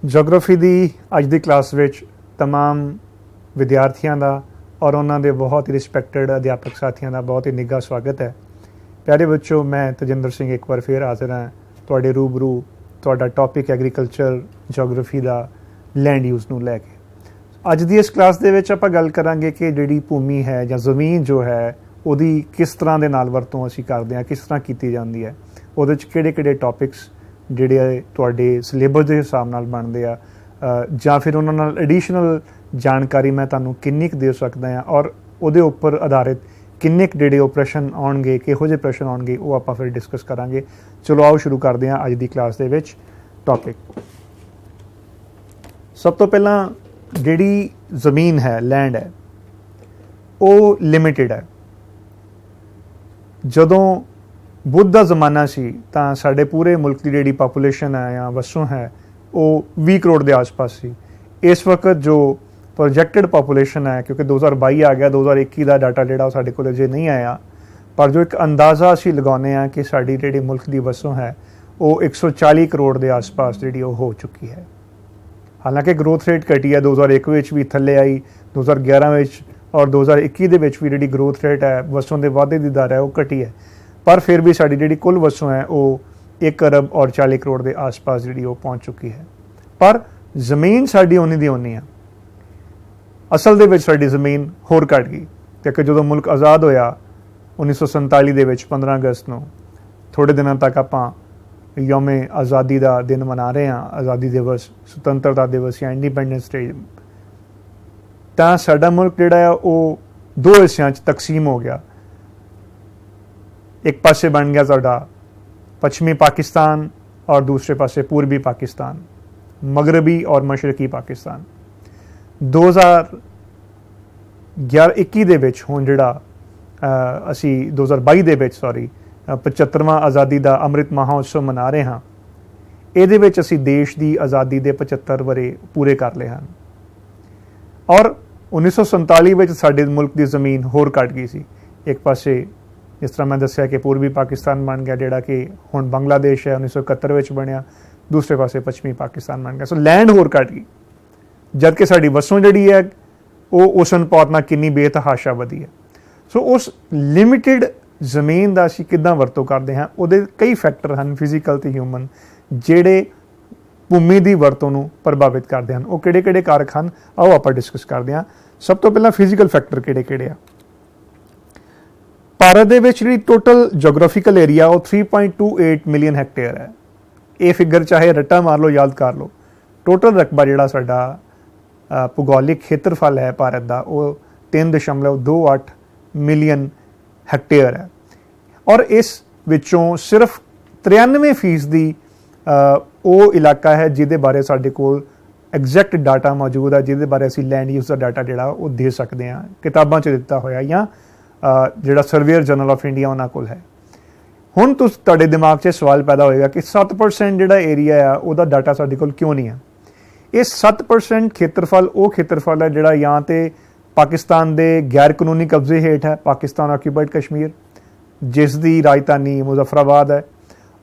Geography ਦੀ ਅੱਜ ਦੀ class ਵਿੱਚ तमाम ਵਿਦਿਆਰਥੀਆਂ ਦਾ ਔਰ ਉਹਨਾਂ ਦੇ ਬਹੁਤ ਹੀ ਰਿਸਪੈਕਟਡ ਅਧਿਆਪਕ ਸਾਥੀਆਂ ਦਾ ਬਹੁਤ ਹੀ ਨਿੱਘਾ ਸਵਾਗਤ ਹੈ। ਪਿਆਰੇ ਬੱਚੋ, ਮੈਂ ਤਜਿੰਦਰ ਸਿੰਘ ਇੱਕ ਵਾਰ ਫਿਰ ਹਾਜ਼ਰ ਹਾਂ ਤੁਹਾਡੇ ਰੂਬਰੂ। ਤੁਹਾਡਾ ਟੌਪਿਕ ਐਗਰੀਕਲਚਰ ਜੀਓਗ੍ਰਾਫੀ ਦਾ ਲੈਂਡ ਯੂਜ਼ ਨੂੰ ਲੈ ਕੇ। ਅੱਜ ਦੀ ਇਸ ਕਲਾਸ ਦੇ ਵਿੱਚ ਆਪਾਂ ਗੱਲ ਕਰਾਂਗੇ ਕਿ ਜਿਹੜੀ ਭੂਮੀ ਹੈ ਜਾਂ ਜ਼ਮੀਨ ਜੋ ਹੈ ਉਹਦੀ ਕਿਸ ਤਰ੍ਹਾਂ ਦੇ ਨਾਲ ਵਰਤੋਂ ਅਸੀਂ ਕਰਦੇ ਹਾਂ, ਕਿਸ ਤਰ੍ਹਾਂ ਕੀਤੀ ਜਾਂਦੀ ਹੈ, ਉਹਦੇ 'ਚ ਕਿਹੜੇ ਟੌਪਿਕਸ ਜਿਹੜੇ ਤੁਹਾਡੇ ਸਿਲੇਬਸ ਦੇ ਹਿਸਾਬ ਨਾਲ ਬਣਦੇ ਆ, ਜਾਂ ਫਿਰ ਉਹਨਾਂ ਨਾਲ ਐਡੀਸ਼ਨਲ ਜਾਣਕਾਰੀ ਮੈਂ ਤੁਹਾਨੂੰ ਕਿੰਨੀ ਕੁ ਦੇ ਸਕਦਾ ਹਾਂ ਔਰ ਉਹਦੇ ਉੱਪਰ ਆਧਾਰਿਤ ਕਿੰਨੇ ਕੁ ਜਿਹੜੇ ਪ੍ਰਸ਼ਨ ਆਉਣਗੇ, ਕਿਹੋ ਜਿਹੇ ਪ੍ਰਸ਼ਨ ਆਉਣਗੇ, ਉਹ ਆਪਾਂ ਫਿਰ ਡਿਸਕਸ ਕਰਾਂਗੇ। ਚਲੋ ਆਓ ਸ਼ੁਰੂ ਕਰਦੇ ਹਾਂ ਅੱਜ ਦੀ ਕਲਾਸ ਦੇ ਵਿੱਚ ਟੌਪਿਕ। ਸਭ ਤੋਂ ਪਹਿਲਾਂ ਜਿਹੜੀ ਜ਼ਮੀਨ ਹੈ, ਲੈਂਡ ਹੈ, ਉਹ ਲਿਮਿਟਿਡ ਹੈ। ਜਦੋਂ ਬੁੱਧ ਦਾ ਜ਼ਮਾਨਾ ਸੀ ਤਾਂ ਸਾਡੇ ਪੂਰੇ ਮੁਲਕ ਦੀ ਜਿਹੜੀ ਪਾਪੂਲੇਸ਼ਨ ਹੈ ਜਾਂ ਵਸੋਂ ਹੈ ਉਹ 20 ਕਰੋੜ ਦੇ ਆਸ-ਪਾਸ ਸੀ। ਇਸ ਵਕਤ ਜੋ ਪ੍ਰੋਜੈਕਟਡ ਪਾਪੂਲੇਸ਼ਨ ਹੈ, ਕਿਉਂਕਿ 2022 ਆ ਗਿਆ, 2021 ਦਾ ਡਾਟਾ ਜਿਹੜਾ ਉਹ ਸਾਡੇ ਕੋਲ ਅਜੇ ਨਹੀਂ ਆਇਆ, ਪਰ ਜੋ ਇੱਕ ਅੰਦਾਜ਼ਾ ਅਸੀਂ ਲਗਾਉਂਦੇ ਹਾਂ ਕਿ ਸਾਡੀ ਜਿਹੜੀ ਮੁਲਕ ਦੀ ਵਸੋਂ ਹੈ ਉਹ 140 ਕਰੋੜ ਦੇ ਆਸ-ਪਾਸ ਜਿਹੜੀ ਉਹ ਹੋ ਚੁੱਕੀ ਹੈ। ਹਾਲਾਂਕਿ ਗਰੋਥ ਰੇਟ ਘਟੀ ਹੈ, 2001 ਵਿੱਚ ਵੀ ਥੱਲੇ ਆਈ, 2011 ਵਿੱਚ ਔਰ 2021 ਦੇ ਵਿੱਚ ਵੀ ਜਿਹੜੀ ਗਰੋਥ ਰੇਟ ਹੈ, ਵਸੋਂ ਦੇ ਵਾਧੇ ਦੀ ਦਰ ਹੈ, ਉਹ ਘਟੀ ਹੈ। ਪਰ ਫਿਰ ਵੀ ਸਾਡੀ ਜਿਹੜੀ ਕੁੱਲ ਵਸੋਂ ਹੈ ਉਹ 1 ਅਰਬ ਔਰ 40 ਕਰੋੜ ਦੇ ਆਸ-ਪਾਸ ਜਿਹੜੀ ਉਹ ਪਹੁੰਚ ਚੁੱਕੀ ਹੈ। ਪਰ ਜ਼ਮੀਨ ਸਾਡੀ ਓਨੀ ਦੀ ਓਨੀ ਆ। ਅਸਲ ਦੇ ਵਿੱਚ ਸਾਡੀ ਜ਼ਮੀਨ ਹੋਰ ਘੱਟ ਗਈ, ਕਿਉਂਕਿ ਜਦੋਂ ਮੁਲਕ ਆਜ਼ਾਦ ਹੋਇਆ 1947 ਦੇ ਵਿੱਚ 15 ਅਗਸਤ ਨੂੰ, ਥੋੜ੍ਹੇ ਦਿਨਾਂ ਤੱਕ ਆਪਾਂ ਯੌਮੇ ਆਜ਼ਾਦੀ ਦਾ ਦਿਨ ਮਨਾ ਰਹੇ ਹਾਂ, ਆਜ਼ਾਦੀ ਦਿਵਸ, ਸੁਤੰਤਰਤਾ ਦਿਵਸ ਜਾਂ ਇੰਡੀਪੈਂਡੈਂਸ ਡੇ, ਤਾਂ ਸਾਡਾ ਮੁਲਕ ਜਿਹੜਾ ਆ ਉਹ ਦੋ ਹਿੱਸਿਆਂ 'ਚ ਤਕਸੀਮ ਹੋ ਗਿਆ। ਇੱਕ ਪਾਸੇ ਬਣ ਗਿਆ ਤੁਹਾਡਾ ਪੱਛਮੀ ਪਾਕਿਸਤਾਨ ਔਰ ਦੂਸਰੇ ਪਾਸੇ ਪੂਰਬੀ ਪਾਕਿਸਤਾਨ, ਮਗਰਬੀ ਔਰ ਮਸ਼ਰਕੀ ਪਾਕਿਸਤਾਨ। 2021 ਦੇ ਵਿੱਚ ਹੁਣ ਜਿਹੜਾ ਅਸੀਂ 2022 ਦੇ ਵਿੱਚ 75ਵਾਂ ਆਜ਼ਾਦੀ ਦਾ ਅੰਮ੍ਰਿਤ ਮਹਾਉਤਸਵ ਮਨਾ ਰਹੇ ਹਾਂ। ਇਹਦੇ ਵਿੱਚ ਅਸੀਂ ਦੇਸ਼ ਦੀ ਆਜ਼ਾਦੀ ਦੇ 75 ਵਰ੍ਹੇ ਪੂਰੇ ਕਰ ਲਏ ਹਨ। ਔਰ 1947 ਵਿੱਚ ਸਾਡੇ ਮੁਲਕ ਦੀ ਜ਼ਮੀਨ ਹੋਰ ਘੱਟ ਗਈ ਸੀ। ਇੱਕ ਪਾਸੇ ਜਿਸ ਤਰ੍ਹਾਂ ਮੈਂ ਦੱਸਿਆ ਕਿ ਪੂਰਬੀ ਪਾਕਿਸਤਾਨ ਬਣ ਗਿਆ, ਜਿਹੜਾ ਕਿ ਹੁਣ ਬੰਗਲਾਦੇਸ਼ ਹੈ, 1971 ਵਿੱਚ ਬਣਿਆ। ਦੂਸਰੇ ਪਾਸੇ ਪੱਛਮੀ ਪਾਕਿਸਤਾਨ ਬਣ ਗਿਆ। ਸੋ ਲੈਂਡ ਹੋਰ ਘੱਟ ਗਈ, ਜਦ ਕਿ ਸਾਡੀ ਵਸੋਂ ਜਿਹੜੀ ਹੈ ਉਹ ਉਸ ਅਨੁਪਾਤ ਨਾਲ ਕਿੰਨੀ ਬੇਤਹਾਸ਼ਾ ਵਧੀ ਹੈ। ਸੋ ਉਸ ਲਿਮਿਟਿਡ ਜ਼ਮੀਨ ਦਾ ਅਸੀਂ ਕਿੱਦਾਂ ਵਰਤੋਂ ਕਰਦੇ ਹਾਂ, ਉਹਦੇ ਕਈ ਫੈਕਟਰ ਹਨ, ਫਿਜ਼ੀਕਲ ਤੇ ਹਿਊਮਨ, ਜਿਹੜੇ ਭੂਮੀ ਦੀ ਵਰਤੋਂ ਨੂੰ ਪ੍ਰਭਾਵਿਤ ਕਰਦੇ ਹਨ। ਉਹ ਕਿਹੜੇ ਕਾਰਕ ਹਨ, ਆਓ ਆਪਾਂ ਡਿਸਕਸ ਕਰਦੇ ਹਾਂ। ਸਭ ਤੋਂ ਪਹਿਲਾਂ ਫਿਜ਼ੀਕਲ ਫੈਕਟਰ ਕਿਹੜੇ ਆ। ਭਾਰਤ ਦੇ ਵਿੱਚ ਜਿਹੜੀ ਟੋਟਲ ਜੀਓਗ੍ਰਾਫੀਕਲ ਏਰੀਆ ਉਹ 3.28 ਮਿਲੀਅਨ ਹੈਕਟੇਅਰ ਹੈ। ਇਹ ਫਿਗਰ ਚਾਹੇ ਰੱਟਾ ਮਾਰ ਲਓ, ਯਾਦ ਕਰ ਲਓ। ਟੋਟਲ ਰਕਬਾ ਜਿਹੜਾ ਸਾਡਾ ਭੂਗੋਲਿਕ ਖੇਤਰਫਲ ਹੈ ਭਾਰਤ ਦਾ, ਉਹ 3.28 ਮਿਲੀਅਨ ਹੈਕਟੇਅਰ ਹੈ। ਔਰ ਇਸ ਵਿੱਚੋਂ ਸਿਰਫ 93% ਉਹ ਇਲਾਕਾ ਹੈ ਜਿਹਦੇ ਬਾਰੇ ਸਾਡੇ ਕੋਲ ਐਗਜ਼ੈਕਟ ਡਾਟਾ ਮੌਜੂਦ ਹੈ, ਜਿਹਦੇ ਬਾਰੇ ਅਸੀਂ ਲੈਂਡ ਯੂਜ਼ ਦਾ ਡਾਟਾ ਜਿਹੜਾ ਉਹ ਦੇ ਸਕਦੇ ਹਾਂ, ਕਿਤਾਬਾਂ 'ਚ ਦਿੱਤਾ ਹੋਇਆ ਜਾਂ ਜਿਹੜਾ ਸਰਵੇਅਰ ਜਨਰਲ ਆਫ ਇੰਡੀਆ ਉਹਨਾਂ ਕੋਲ ਹੈ। ਹੁਣ ਤੁਹਾਡੇ ਦਿਮਾਗ 'ਚ ਸਵਾਲ ਪੈਦਾ ਹੋਏਗਾ ਕਿ 7% ਜਿਹੜਾ ਏਰੀਆ ਆ ਉਹਦਾ ਡਾਟਾ ਸਾਡੇ ਕੋਲ ਕਿਉਂ ਨਹੀਂ ਹੈ। ਇਹ 7% ਖੇਤਰਫਲ ਉਹ ਖੇਤਰਫਲ ਹੈ ਜਿਹੜਾ ਜਾਂ ਤੇ ਪਾਕਿਸਤਾਨ ਦੇ ਗੈਰ ਕਾਨੂੰਨੀ ਕਬਜ਼ੇ ਹੇਠ ਹੈ, ਪਾਕਿਸਤਾਨ ਆਕਿਊਪਾਈਡ ਕਸ਼ਮੀਰ, ਜਿਸ ਦੀ ਰਾਜਧਾਨੀ ਮੁਜ਼ੱਫਰਾਬਾਦ ਹੈ,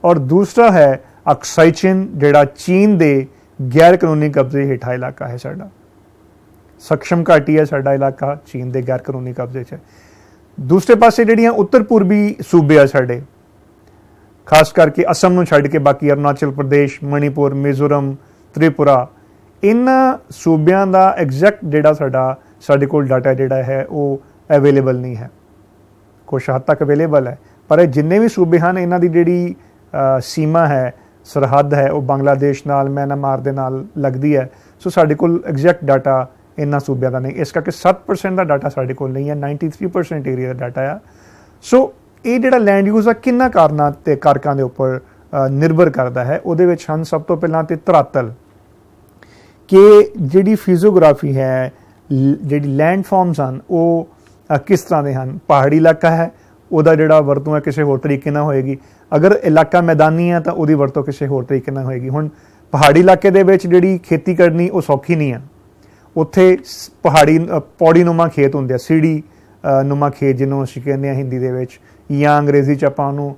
ਔਰ ਦੂਸਰਾ ਹੈ ਅਕਸਾਈ ਚਿਨ, ਜਿਹੜਾ ਚੀਨ ਦੇ ਗੈਰ ਕਾਨੂੰਨੀ ਕਬਜ਼ੇ ਹੇਠਾਂ ਇਲਾਕਾ ਹੈ। ਸਾਡਾ ਸਕਸ਼ਮ ਘਾਟੀ ਹੈ, ਸਾਡਾ ਇਲਾਕਾ ਚੀਨ ਦੇ ਗੈਰ ਕਾਨੂੰਨੀ ਕਬਜ਼ੇ 'ਚ ਹੈ। ਦੂਸਰੇ ਪਾਸੇ ਜਿਹੜੀਆਂ ਉੱਤਰ ਪੂਰਬੀ ਸੂਬੇ ਆ ਸਾਡੇ, ਖਾਸ ਕਰਕੇ ਅਸਮ ਨੂੰ ਛੱਡ ਕੇ ਬਾਕੀ ਅਰੁਣਾਚਲ ਪ੍ਰਦੇਸ਼, ਮਣੀਪੁਰ, ਮਿਜ਼ੋਰਮ, ਤ੍ਰਿਪੁਰਾ, ਇਹਨਾਂ ਸੂਬਿਆਂ ਦਾ ਐਗਜ਼ੈਕਟ ਜਿਹੜਾ ਸਾਡੇ ਕੋਲ ਡਾਟਾ ਜਿਹੜਾ ਹੈ ਉਹ ਅਵੇਲੇਬਲ ਨਹੀਂ ਹੈ। ਕੁਛ ਹੱਦ ਤੱਕ ਅਵੇਲੇਬਲ ਹੈ, ਪਰ ਇਹ ਜਿੰਨੇ ਵੀ ਸੂਬੇ ਹਨ ਇਹਨਾਂ ਦੀ ਜਿਹੜੀ ਸੀਮਾ ਹੈ, ਸਰਹੱਦ ਹੈ, ਉਹ ਬੰਗਲਾਦੇਸ਼ ਨਾਲ, ਮਿਆਂਮਾਰ ਦੇ ਨਾਲ ਲੱਗਦੀ ਹੈ। ਸੋ ਸਾਡੇ ਕੋਲ ਐਗਜ਼ੈਕਟ ਡਾਟਾ ਇਹਨਾਂ ਸੂਬਿਆਂ ਦਾ ਨਹੀਂ। ਇਸ ਕਰਕੇ 7% ਦਾ ਡਾਟਾ ਸਾਡੇ ਕੋਲ ਨਹੀਂ ਹੈ, 93% ਏਰੀਆ ਦਾ ਡਾਟਾ ਆ। ਸੋ ਇਹ ਜਿਹੜਾ ਲੈਂਡ ਯੂਜ਼ ਆ ਕਿੰਨਾ ਕਾਰਨਾਂ ਤੇ ਕਾਰਕਾਂ ਦੇ ਉੱਪਰ ਨਿਰਭਰ ਕਰਦਾ ਹੈ। ਉਹਦੇ ਵਿੱਚ ਹਨ ਸਭ ਤੋਂ ਪਹਿਲਾਂ ਤੇ ਧਰਾਤਲ, ਕਿ ਜਿਹੜੀ ਫਿਜ਼ੀਓਗ੍ਰਾਫੀ ਹੈ, ਜਿਹੜੀ ਲੈਂਡ ਫਾਰਮਸ ਹਨ ਉਹ ਕਿਸ ਤਰ੍ਹਾਂ ਦੇ ਹਨ। ਪਹਾੜੀ ਇਲਾਕਾ ਹੈ, ਉਹਦਾ ਜਿਹੜਾ ਵਰਤੋਂ ਹੈ ਕਿਸੇ ਹੋਰ ਤਰੀਕੇ ਨਾਲ ਹੋਏਗੀ। ਅਗਰ ਇਲਾਕਾ ਮੈਦਾਨੀ ਹੈ ਤਾਂ ਉਹਦੀ ਵਰਤੋਂ ਕਿਸੇ ਹੋਰ ਤਰੀਕੇ ਨਾਲ ਹੋਏਗੀ। ਹੁਣ ਪਹਾੜੀ ਇਲਾਕੇ ਦੇ ਵਿੱਚ ਜਿਹੜੀ ਖੇਤੀ ਕਰਨੀ ਉਹ ਸੌਖੀ ਨਹੀਂ ਹੈ। ਉੱਥੇ ਪੌੜੀ ਨੁਮਾ ਖੇਤ ਹੁੰਦੇ ਆ, ਸੀੜੀ ਨੁਮਾ ਖੇਤ ਜਿਹਨੂੰ ਅਸੀਂ ਕਹਿੰਦੇ ਹਾਂ ਹਿੰਦੀ ਦੇ ਵਿੱਚ, ਜਾਂ ਅੰਗਰੇਜ਼ੀ 'ਚ ਆਪਾਂ ਉਹਨੂੰ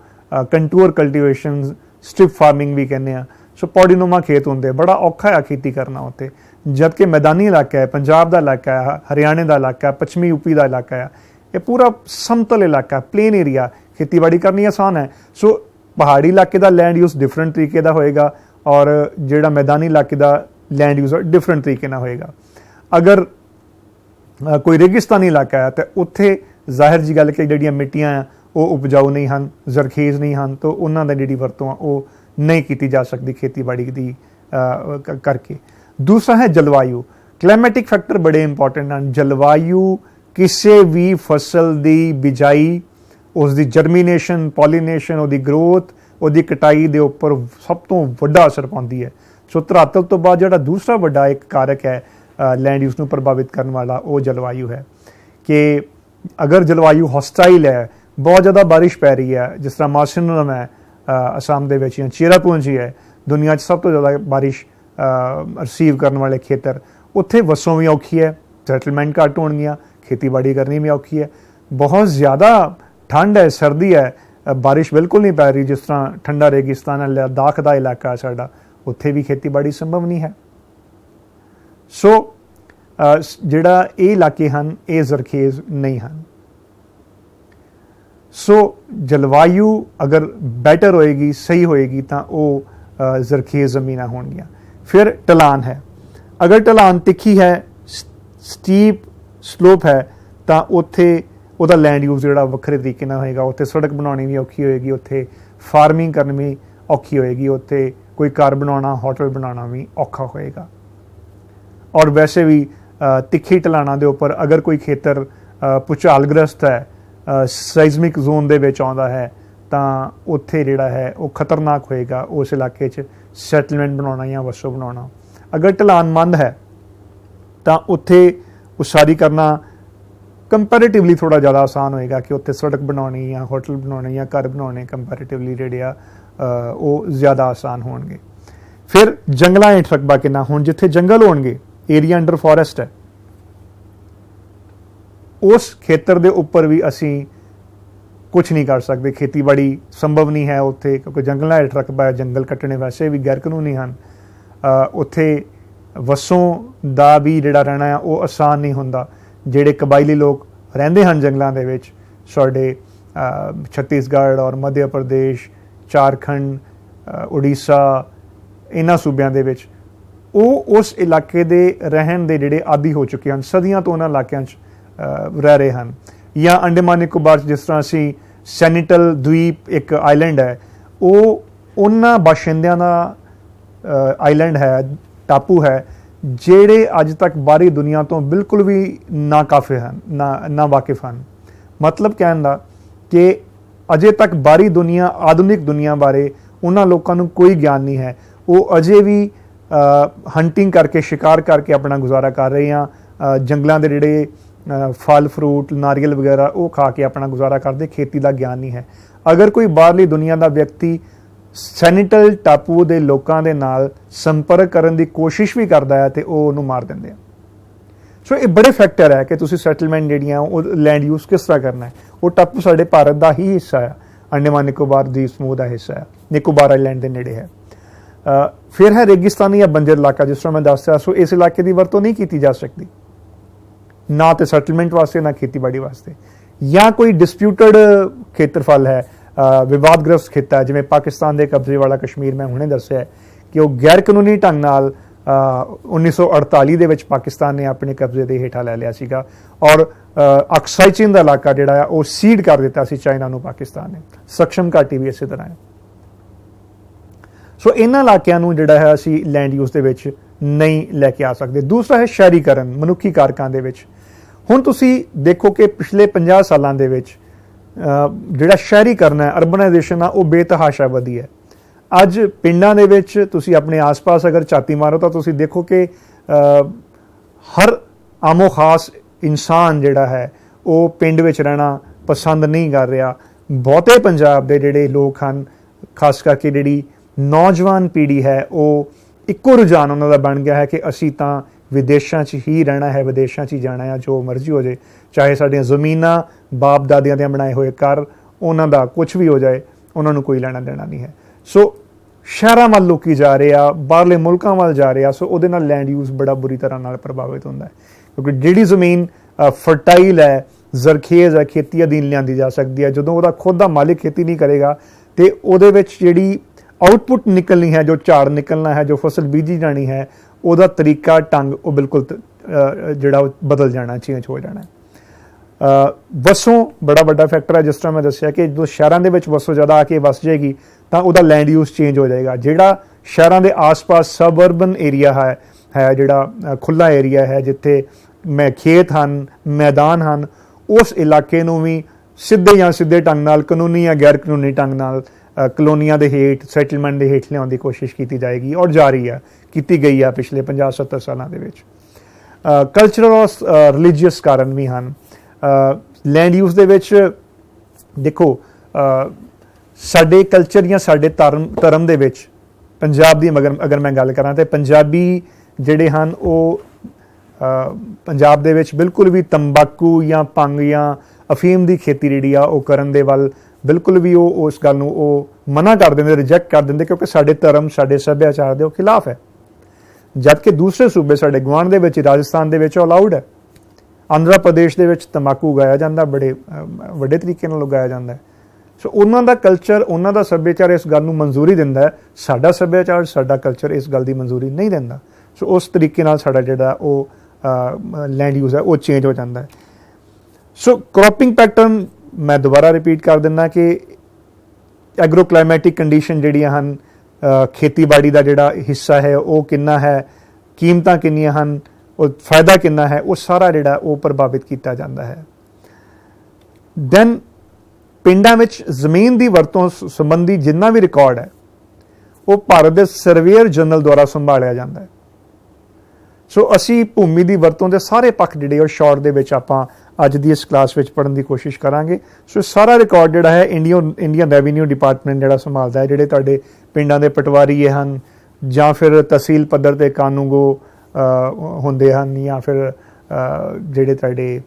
ਕੰਟੂਰ ਕਲਟੀਵੇਸ਼ਨ, ਸਟ੍ਰਿਪ ਫਾਰਮਿੰਗ ਵੀ ਕਹਿੰਦੇ ਹਾਂ। सो पौड़ीनुमा खेत होंगे, बड़ा औखा है खेती करना उत्ते, जबकि मैदानी इलाका है, पंजाब का इलाका है, हरियाणे का इलाका है, पश्चिमी यूपी का इलाका है, ये पूरा समतल इलाका, प्लेन एरिया, खेतीबाड़ी करनी आसान है। सो पहाड़ी इलाके का लैंड यूज़ डिफरेंट तरीके का होएगा और जिहड़ा मैदानी इलाके का लैंड यूज़ डिफरेंट तरीके ना होएगा। अगर कोई रेगिस्तानी इलाका है तो उत्थे जाहिर जी गल कि जिहड़ियां मिट्टियां आ वो उपजाऊ नहीं हैं, जरखेज़ नहीं हैं, तो उन्हां दी जिहड़ी वरतों आ वो नहीं की जा सकती खेतीबाड़ी की करके। दूसरा है जलवायु, क्लाइमेटिक फैक्टर बड़े इंपॉर्टेंट हैं। जलवायु किसी भी फसल की बिजाई, उसकी जर्मीनेशन, पॉलीनेशन, उसकी ग्रोथ, उसकी कटाई के उपर सब तो वड्डा असर पाती है। सो धरातल तो बाद जो दूसरा वड्डा एक कारक है लैंड यूज़ को प्रभावित करने वाला, वो जलवायु है। कि अगर जलवायु हॉस्टाइल है, बहुत ज़्यादा बारिश पै रही है, जिस तरह मासिनरम है असम के या चेरापूंजी है, दुनिया सब तो ज़्यादा बारिश रिसीव करने वाले खेतर, उत्थे वसों भी औखी है, सैटलमेंट घट होणगियां, खेतीबाड़ी करनी भी औखी है। बहुत ज़्यादा ठंड है, सर्दी है, बारिश बिल्कुल नहीं पै रही, जिस तरह ठंडा रेगिस्तान है, लद्दाख का इलाका है साडा, उत्थे भी खेतीबाड़ी संभव नहीं है। सो जिहड़ा ये इलाके हैं ये जरखेज़ नहीं हैं। सो जलवायु अगर बैटर होएगी, सही होएगी, तो वो जरखेज़ ज़मीनां होणगियां। फिर ढलान है, अगर ढलान तिखी है, स्टीप स्लोप है, तो उत्थे उहदा लैंड यूज़ जिहड़ा वक्रे तरीके नाल होएगा, उत्थे सड़क बनाउणी भी औखी होएगी, उत्थे फार्मिंग करनी भी औखी होएगी, उत्थे कोई घर बनाउणा, होटल बनाउणा भी औखा होएगा। और वैसे भी तिखी ढलाना के उपर अगर कोई खेतर भूचालग्रस्त है, साइजमिक जोन दे विच आउंदा है, तो उत्थे जिहड़ा है वो खतरनाक होएगा उस इलाके च सैटलमेंट बनाउणा या वसो बनाउणा। अगर ढलान मंद है तो उत्थे उसारी करना कंपैरेटिवली थोड़ा ज़्यादा आसान होएगा कि उत्थे सड़क बनाउणी या होटल बनाउणे या घर बनाउणे कंपैरेटिवली जिहड़े आ वो ज़्यादा आसान होणगे। फिर जंगलों हेठ रकबा कितना, हुण जिथे जंगल होणगे, एरिया अंडर फॉरेस्ट है, उस खेतर दे उपर भी असी कुछ नहीं कर सकते, खेतीबाड़ी संभव नहीं है उत्थे, क्योंकि जंगलों हेठ रकबा है, जंगल कट्टने वैसे भी गैर कानूनी हैं। उत्थे वसों दा भी जिहड़ा रहना है वो आसान नहीं हुंदा। जिहड़े कबायली लोग रहिंदे हैं जंगलों दे विच, साडे छत्तीसगढ़ और मध्य प्रदेश, झारखंड, उड़ीसा, इन्हां सूबियां दे विच ਉਹ उस इलाके दे रहन दे जिहड़े आदी हो चुके हैं, सदियां तो उन्हां इलाकिਆਂ 'ਚ रह रहे हैं। या अंडमान निकोबार जिस तरह असी सैनीटल द्वीप एक आइलैंड है, वो उन्हां बाशिंदियां दा आइलैंड है, टापू है, ਜਿਹੜੇ अज तक बाहरी दुनिया तो बिल्कुल भी ना काफे हैं, ना वाकिफ हैं। मतलब कहण दा कि अजे तक बाहरी दुनिया, आधुनिक दुनिया बारे उन्हां लोकां नूं कोई ज्ञान नहीं है। वो अजे भी हंटिंग करके, शिकार करके अपना गुजारा कर रहे हैं। जंगलों के जिहड़े फल फ्रूट, नारियल वगैरह वो खा के अपना गुजारा करते, खेती का ज्ञान नहीं है। अगर कोई बाहरली दुनिया का व्यक्ति सैनीटल टापू के लोगों के नाल संपर्क करने की कोशिश भी करता है तो वो उन्होंने मार देंगे। सो ये बड़े फैक्टर है कि तुसी सैटलमेंट जिहड़ियां वो लैंड यूज़ किस तरह करना है। वो टापू साडे भारत का ही हिस्सा है, अंडमान निकोबार द्वीप समूह का हिस्सा है, निकोबार आइलैंड के नेड़े है। फिर है रेगिस्तानी या बंजर इलाका, जिस तरह मैं दस्या। सो इस इलाके की वरतों नहीं की जा सकती, ना तो सैटलमेंट वास्ते, ना खेतीबाड़ी वास्ते। या कोई डिस्प्यूटेड खेत्रफल है, विवादग्रस्त खिता है, जिवें पाकिस्तान के कब्जे वाला कश्मीर, मैं हुणे दस्या है कि वो गैर कानूनी ढंग नाल 1948 दे विच पाकिस्तान ने अपने कब्जे के हेठा लै लिया सीगा, और अक्साई चीन का इलाका जिहड़ा है वो सीड कर दिता सी चाइना नूं पाकिस्तान ने। सक्षम घाटी भी इस तरह है। सो इन्हां इलाकिਆਂ ਨੂੰ ਜਿਹੜਾ है ਅਸੀਂ लैंड यूज़ ਦੇ ਵਿੱਚ नहीं लैके आ सकते। दूसरा है शहरीकरण, मनुखी कारकां ਦੇ ਵਿੱਚ। ਹੁਣ ਤੁਸੀਂ देखो कि पिछले 50 ਸਾਲਾਂ ਦੇ ਵਿੱਚ ਜਿਹੜਾ शहरीकरण है, अर्बनाइजेशन है, वो बेतहाशा वधी है। ਅੱਜ ਪਿੰਡਾਂ ਦੇ ਵਿੱਚ ਤੁਸੀਂ ਆਪਣੇ ਆਸ-ਪਾਸ ਅਗਰ ਝਾਤੀ ਮਾਰੋ ਤਾਂ ਤੁਸੀਂ ਦੇਖੋ ਕਿ ਹਰ ਆਮੋ ਖਾਸ ਇਨਸਾਨ ਜਿਹੜਾ ਹੈ ਉਹ ਪਿੰਡ ਵਿੱਚ ਰਹਿਣਾ ਪਸੰਦ ਨਹੀਂ ਕਰ ਰਿਹਾ। ਬਹੁਤੇ ਪੰਜਾਬ ਦੇ ਜਿਹੜੇ ਲੋਕ ਹਨ, ਖਾਸ ਕਰਕੇ ਜਿਹੜੀ नौजवान पीढ़ी है, वो इक्को रुझान उन्होंने बन गया है कि असी तो विदेशों ही रहना है, विदेशों ही जाना है, जो मर्जी हो जाए, चाहे साडियां ज़मीनां बाप दादियां दे बनाए हुए घर, उन्हों का कुछ भी हो जाए, उन्होंने कोई लेना देना नहीं है। सो ਸ਼ਹਿਰਾਂ ਵੱਲ ਲੋਕੀ ਜਾ ਰਹੇ ਆ, ਬਾਹਰਲੇ ਮੁਲਕਾਂ ਵੱਲ ਜਾ ਰਹੇ ਆ, ਸੋ ਉਹਦੇ ਨਾਲ ਲੈਂਡ ਯੂਜ਼ ਬੜਾ ਬੁਰੀ ਤਰ੍ਹਾਂ ਨਾਲ ਪ੍ਰਭਾਵਿਤ ਹੁੰਦਾ ਹੈ। ਕਿਉਂਕਿ ਜਿਹੜੀ ਜ਼ਮੀਨ ਫਰਟਾਈਲ ਹੈ, ਜ਼ਰਖੇਜ਼ ਹੈ, ਖੇਤੀ ਅਧੀਨ ਲਿਆਂਦੀ ਜਾ ਸਕਦੀ ਹੈ, ਜਦੋਂ ਉਹਦਾ ਖੁਦ ਦਾ ਮਾਲਿਕ ਖੇਤੀ ਨਹੀਂ ਕਰੇਗਾ ਤੇ ਉਹਦੇ ਵਿੱਚ ਜਿਹੜੀ ਆਊਟਪੁੱਟ ਨਿਕਲਣੀ ਹੈ, ਜੋ ਝਾੜ ਨਿਕਲਣਾ ਹੈ, ਜੋ ਫਸਲ ਬੀਜੀ ਜਾਣੀ ਹੈ, ਉਹਦਾ ਤਰੀਕਾ ਢੰਗ ਉਹ ਬਿਲਕੁਲ ਜਿਹੜਾ ਉਹ ਬਦਲ ਜਾਣਾ, ਚੇਂਜ ਹੋ ਜਾਣਾ। ਵਸੋਂ ਬੜਾ ਵੱਡਾ ਫੈਕਟਰ ਹੈ। ਜਿਸ ਤਰ੍ਹਾਂ ਮੈਂ ਦੱਸਿਆ ਕਿ ਜਦੋਂ ਸ਼ਹਿਰਾਂ ਦੇ ਵਿੱਚ ਵਸੋਂ ਜ਼ਿਆਦਾ ਆ ਕੇ ਵਸ ਜਾਏਗੀ ਤਾਂ ਉਹਦਾ ਲੈਂਡ ਯੂਜ਼ ਚੇਂਜ ਹੋ ਜਾਏਗਾ। ਜਿਹੜਾ ਸ਼ਹਿਰਾਂ ਦੇ ਆਸ-ਪਾਸ ਸਬਅਰਬਨ ਏਰੀਆ ਹੈ ਜਿਹੜਾ ਖੁੱਲ੍ਹਾ ਏਰੀਆ ਹੈ, ਜਿੱਥੇ ਖੇਤ ਹਨ, ਮੈਦਾਨ ਹਨ, ਉਸ ਇਲਾਕੇ ਨੂੰ ਵੀ ਸਿੱਧੇ ਜਾਂ ਸਿੱਧੇ ਢੰਗ ਨਾਲ, ਕਾਨੂੰਨੀ ਜਾਂ ਗੈਰ ਕਾਨੂੰਨੀ ਢੰਗ ਨਾਲ ਕਲੋਨੀਆਂ ਦੇ ਹੇਠ, ਸੈਟਲਮੈਂਟ ਦੇ ਹੇਠ ਲਿਆਉਣ ਦੀ ਕੋਸ਼ਿਸ਼ ਕੀਤੀ ਜਾਏਗੀ ਔਰ ਜਾਰੀ ਹੈ, ਕੀਤੀ ਗਈ ਹੈ ਪਿਛਲੇ 50-70 ਸਾਲਾਂ ਦੇ ਵਿੱਚ। ਕਲਚਰਲ ਔਰ ਰਿਲੀਜੀਅਸ ਕਾਰਨ ਵੀ ਹਨ। ਲੈਂਡ ਯੂਜ਼ ਦੇ ਵਿੱਚ ਦੇਖੋ, ਸਾਡੇ ਕਲਚਰ ਜਾਂ ਸਾਡੇ ਧਰਮ ਦੇ ਵਿੱਚ ਪੰਜਾਬ ਦੀ ਅਗਰ ਮੈਂ ਗੱਲ ਕਰਾਂ ਤੇ ਪੰਜਾਬੀ ਜਿਹੜੇ ਹਨ ਉਹ ਪੰਜਾਬ ਦੇ ਵਿੱਚ ਬਿਲਕੁਲ ਵੀ ਤੰਬਾਕੂ ਜਾਂ ਭੰਗ ਜਾਂ ਅਫੀਮ ਦੀ ਖੇਤੀ ਜਿਹੜੀ ਆ ਉਹ ਕਰਨ ਦੇ ਵੱਲ ਬਿਲਕੁਲ ਵੀ ਉਹ ਉਸ ਗੱਲ ਨੂੰ ਉਹ ਮਨਾ ਕਰ ਦਿੰਦੇ, ਰਿਜੈਕਟ ਕਰ ਦਿੰਦੇ, ਕਿਉਂਕਿ ਸਾਡੇ ਧਰਮ, ਸਾਡੇ ਸੱਭਿਆਚਾਰ ਦੇ ਉਹ ਖਿਲਾਫ ਹੈ। ਜਦਕਿ ਦੂਸਰੇ ਸੂਬੇ ਸਾਡੇ ਗੁਆਂਢ ਦੇ ਵਿੱਚ, ਰਾਜਸਥਾਨ ਦੇ ਵਿੱਚ ਅਲਾਉਡ ਹੈ। ਆਂਧਰਾ ਪ੍ਰਦੇਸ਼ ਦੇ ਵਿੱਚ ਤੰਬਾਕੂ ਉਗਾਇਆ ਜਾਂਦਾ, ਬੜੇ ਵੱਡੇ ਤਰੀਕੇ ਨਾਲ ਉਗਾਇਆ ਜਾਂਦਾ ਹੈ। ਸੋ ਉਹਨਾਂ ਦਾ ਕਲਚਰ, ਉਹਨਾਂ ਦਾ ਸੱਭਿਆਚਾਰ ਇਸ ਗੱਲ ਨੂੰ ਮਨਜ਼ੂਰੀ ਦਿੰਦਾ ਹੈ। ਸਾਡਾ ਸੱਭਿਆਚਾਰ, ਸਾਡਾ ਕਲਚਰ ਇਸ ਗੱਲ ਦੀ ਮਨਜ਼ੂਰੀ ਨਹੀਂ ਦਿੰਦਾ। ਸੋ ਉਸ ਤਰੀਕੇ ਨਾਲ ਸਾਡਾ ਜਿਹੜਾ ਉਹ ਲੈਂਡ ਯੂਜ਼ ਹੈ ਉਹ ਚੇਂਜ ਹੋ ਜਾਂਦਾ ਹੈ। ਸੋ ਕ੍ਰੌਪਿੰਗ ਪੈਟਰਨ ਮੈਂ ਦੁਬਾਰਾ ਰਿਪੀਟ ਕਰ ਦਿੰਦਾ ਕਿ ਐਗਰੋ ਕਲਾਈਮੈਟਿਕ ਕੰਡੀਸ਼ਨ ਜਿਹੜੀਆਂ ਹਨ, ਖੇਤੀਬਾੜੀ ਦਾ ਜਿਹੜਾ ਹਿੱਸਾ ਹੈ ਉਹ ਕਿੰਨਾ ਹੈ, ਕੀਮਤਾਂ ਕਿੰਨੀਆਂ ਹਨ, ਉਹ ਫਾਇਦਾ ਕਿੰਨਾ ਹੈ, ਉਹ ਸਾਰਾ ਜਿਹੜਾ ਉਹ ਪ੍ਰਭਾਵਿਤ ਕੀਤਾ ਜਾਂਦਾ ਹੈ। ਦੈਨ ਪਿੰਡਾਂ ਵਿੱਚ ਜ਼ਮੀਨ ਦੀ ਵਰਤੋਂ ਸੰਬੰਧੀ ਜਿੰਨਾ ਵੀ ਰਿਕਾਰਡ ਹੈ ਉਹ ਭਾਰਤ ਦੇ ਸਰਵੇਅਰ ਜਨਰਲ ਦੁਆਰਾ ਸੰਭਾਲਿਆ ਜਾਂਦਾ ਹੈ। ਸੋ ਅਸੀਂ ਭੂਮੀ ਦੀ ਵਰਤੋਂ ਦੇ ਸਾਰੇ ਪੱਖ ਜਿਹੜੇ ਉਹ ਸ਼ਾਰਟ ਦੇ ਵਿੱਚ ਆਪਾਂ ਅੱਜ ਦੀ ਇਸ ਕਲਾਸ ਵਿੱਚ ਪੜ੍ਹਨ ਦੀ ਕੋਸ਼ਿਸ਼ ਕਰਾਂਗੇ। ਸੋ ਸਾਰਾ ਰਿਕਾਰਡ ਜਿਹੜਾ ਹੈ ਇੰਡੀਅਨ ਰੈਵਨਿਊ ਡਿਪਾਰਟਮੈਂਟ ਜਿਹੜਾ ਸੰਭਾਲਦਾ ਹੈ। ਜਿਹੜੇ ਤੁਹਾਡੇ ਪਿੰਡਾਂ ਦੇ ਪਟਵਾਰੀ ਹਨ ਜਾਂ ਫਿਰ ਤਹਿਸੀਲ ਪੱਧਰ ਤੇ ਕਾਨੂੰਗੋ ਹੁੰਦੇ ਹਨ ਜਾਂ ਫਿਰ ਜਿਹੜੇ ਤੁਹਾਡੇ